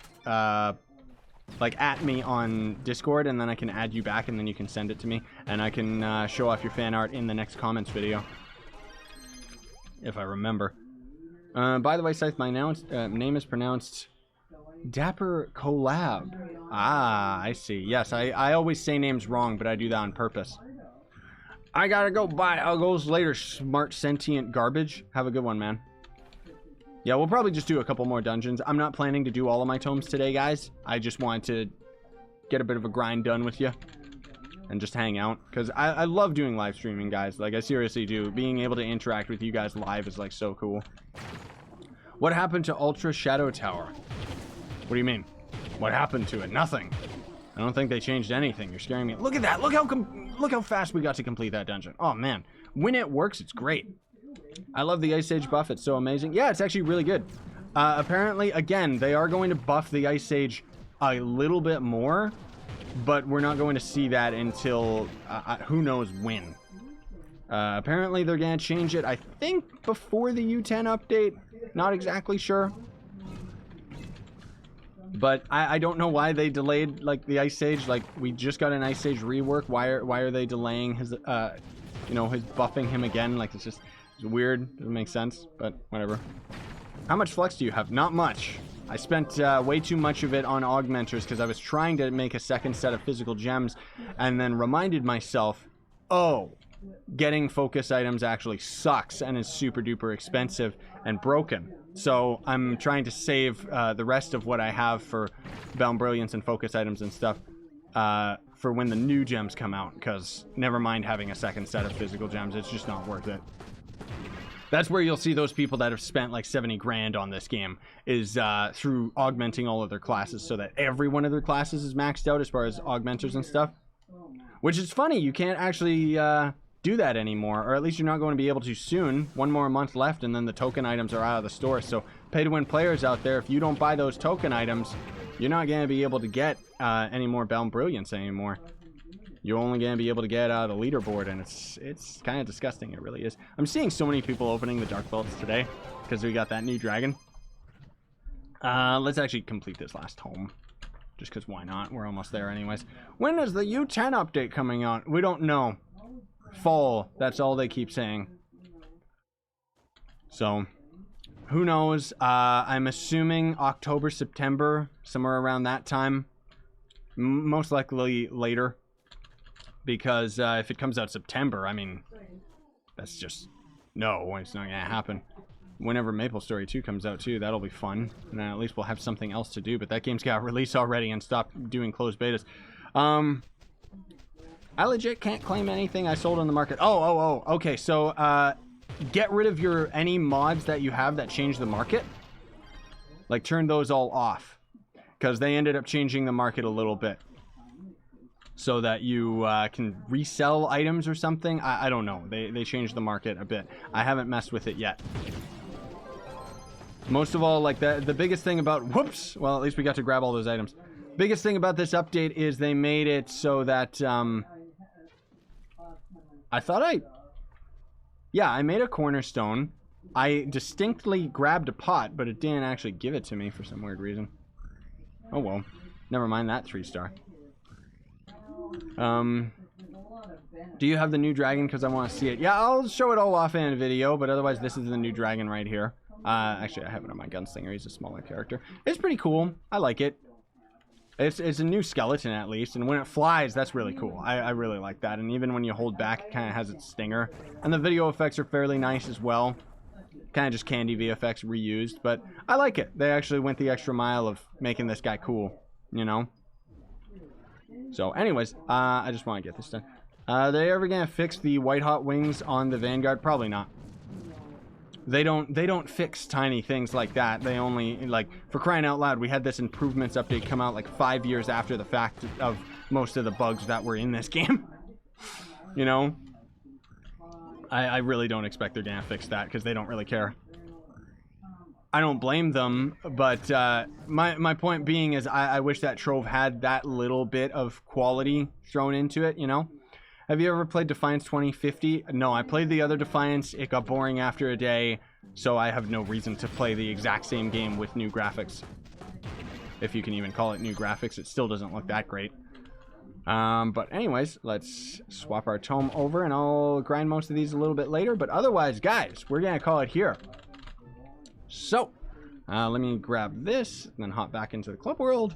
like at me on Discord, and then I can add you back, and then you can send it to me, and I can show off your fan art in the next comments video, if I remember. By the way, Scythe, my name is pronounced Dapper Collab. Ah, I see. Yes, I always say names wrong, but I do that on purpose. I gotta go. Bye. I'll go later, smart sentient garbage. Have a good one, man. Yeah, we'll probably just do a couple more dungeons. I'm not planning to do all of my tomes today, guys. I just wanted to get a bit of a grind done with you and just hang out. Because I love doing live streaming, guys. Like, I seriously do. Being able to interact with you guys live is, like, so cool. What happened to Ultra Shadow Tower? What do you mean? What happened to it? Nothing. I don't think they changed anything. You're scaring me. Look at that. Look how fast we got to complete that dungeon. Oh, man. When it works, it's great. I love the Ice Age buff. It's so amazing. Yeah, it's actually really good. Apparently, again, they are going to buff the Ice Age a little bit more, but we're not going to see that until who knows when. Apparently, they're going to change it, I think, before the U10 update. Not exactly sure. But I don't know why they delayed, like, the Ice Age. Like, we just got an Ice Age rework. Why are they delaying his, you know, his buffing him again? Like, it's just... It's weird. Doesn't make sense, but whatever. How much flex do you have? Not much. I spent way too much of it on augmenters because I was trying to make a second set of physical gems and then reminded myself, oh, getting focus items actually sucks and is super duper expensive and broken. So I'm trying to save the rest of what I have for Bound Brilliance and focus items and stuff for when the new gems come out, because never mind having a second set of physical gems, it's just not worth it. That's where you'll see those people that have spent like 70 grand on this game, is through augmenting all of their classes so that every one of their classes is maxed out as far as augmenters and stuff. Which is funny, you can't actually do that anymore, or at least you're not going to be able to soon. One more month left and then the token items are out of the store. So pay to win players out there, if you don't buy those token items, you're not going to be able to get any more Bound Brilliance anymore. You're only going to be able to get the leaderboard, and it's kind of disgusting. It really is. I'm seeing so many people opening the Dark Belts today because we got that new dragon. Let's actually complete this last home, just because why not? We're almost there anyways. When is the U10 update coming out? We don't know. Fall. That's all they keep saying. So, who knows? I'm assuming October, September, somewhere around that time. Most likely later. Because if it comes out September, I mean, that's just, no, it's not going to happen. Whenever Maple Story 2 comes out too, that'll be fun. And then at least we'll have something else to do. But that game's got released already and stopped doing closed betas. I legit can't claim anything I sold on the market. Oh, okay. So, get rid of any mods that you have that change the market. Like, turn those all off. Because they ended up changing the market a little bit. So that you can resell items or something. I don't know. They changed the market a bit. I haven't messed with it yet. Most of all, like the biggest thing about... Whoops! Well, at least we got to grab all those items. Biggest thing about this update is they made it so that... Yeah, I made a cornerstone. I distinctly grabbed a pot, but it didn't actually give it to me for some weird reason. Oh well. Never mind that 3-star. Do you have the new dragon? Because I want to see it. Yeah, I'll show it all off in a video, but otherwise this is the new dragon right here. Actually, I have it on my gunslinger. He's a smaller character. It's pretty cool. I like it. It's a new skeleton at least, and when it flies, that's really cool. I really like that, and even when you hold back, it kind of has its stinger. And the video effects are fairly nice as well. Kind of just candy VFX reused, but I like it. They actually went the extra mile of making this guy cool, you know? So, anyways, I just want to get this done. Are they ever gonna fix the white hot wings on the Vanguard? Probably not. They don't fix tiny things like that. They only, like, for crying out loud, we had this improvements update come out like 5 years after the fact of most of the bugs that were in this game. You know? I really don't expect they're gonna fix that because they don't really care. I don't blame them, but my point being is I wish that Trove had that little bit of quality thrown into it, you know? Have you ever played Defiance 2050? No, I played the other Defiance. It got boring after a day, so I have no reason to play the exact same game with new graphics. If you can even call it new graphics, it still doesn't look that great. But anyways, let's swap our tome over, and I'll grind most of these a little bit later. But otherwise, guys, we're going to call it here. So, let me grab this, and then hop back into the club world.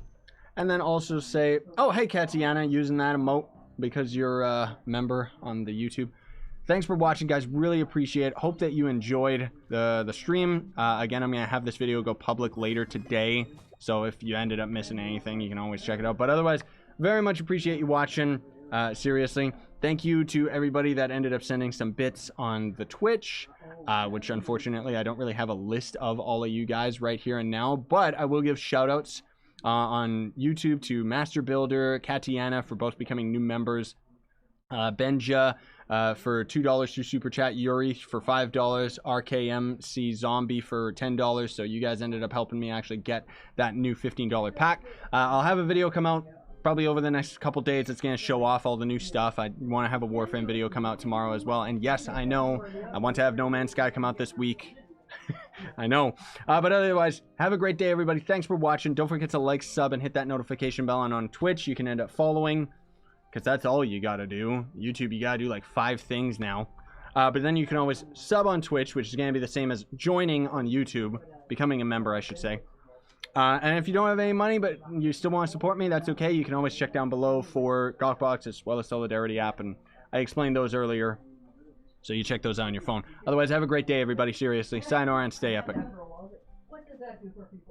And then also say, oh, hey, Katiana, using that emote because you're a member on the YouTube. Thanks for watching, guys. Really appreciate it. Hope that you enjoyed the stream. Again, I'm going to have this video go public later today. So if you ended up missing anything, you can always check it out. But otherwise, very much appreciate you watching. Seriously. Thank you to everybody that ended up sending some bits on the Twitch, which unfortunately I don't really have a list of all of you guys right here and now, but I will give shout outs on YouTube to Master Builder, Katiana for both becoming new members, Benja for $2 through Super Chat, Yuri for $5, RKMC Zombie for $10, so you guys ended up helping me actually get that new $15 pack. I'll have a video come out probably over the next couple days. It's going to show off all the new stuff. I want to have a Warframe video come out tomorrow as well. And yes, I know I want to have No Man's Sky come out this week. I know. But otherwise, have a great day, everybody. Thanks for watching. Don't forget to like, sub, and hit that notification bell. And on Twitch, you can end up following, because that's all you got to do. YouTube, you got to do like 5 things now. But then you can always sub on Twitch, which is going to be the same as joining on YouTube. Becoming a member, I should say. And if you don't have any money, but you still want to support me, that's okay. You can always check down below for Gawkbox as well as Solidarity app, and I explained those earlier, so you check those out on your phone. Otherwise, have a great day, everybody. Seriously, sayonara and stay epic. What does that do for people?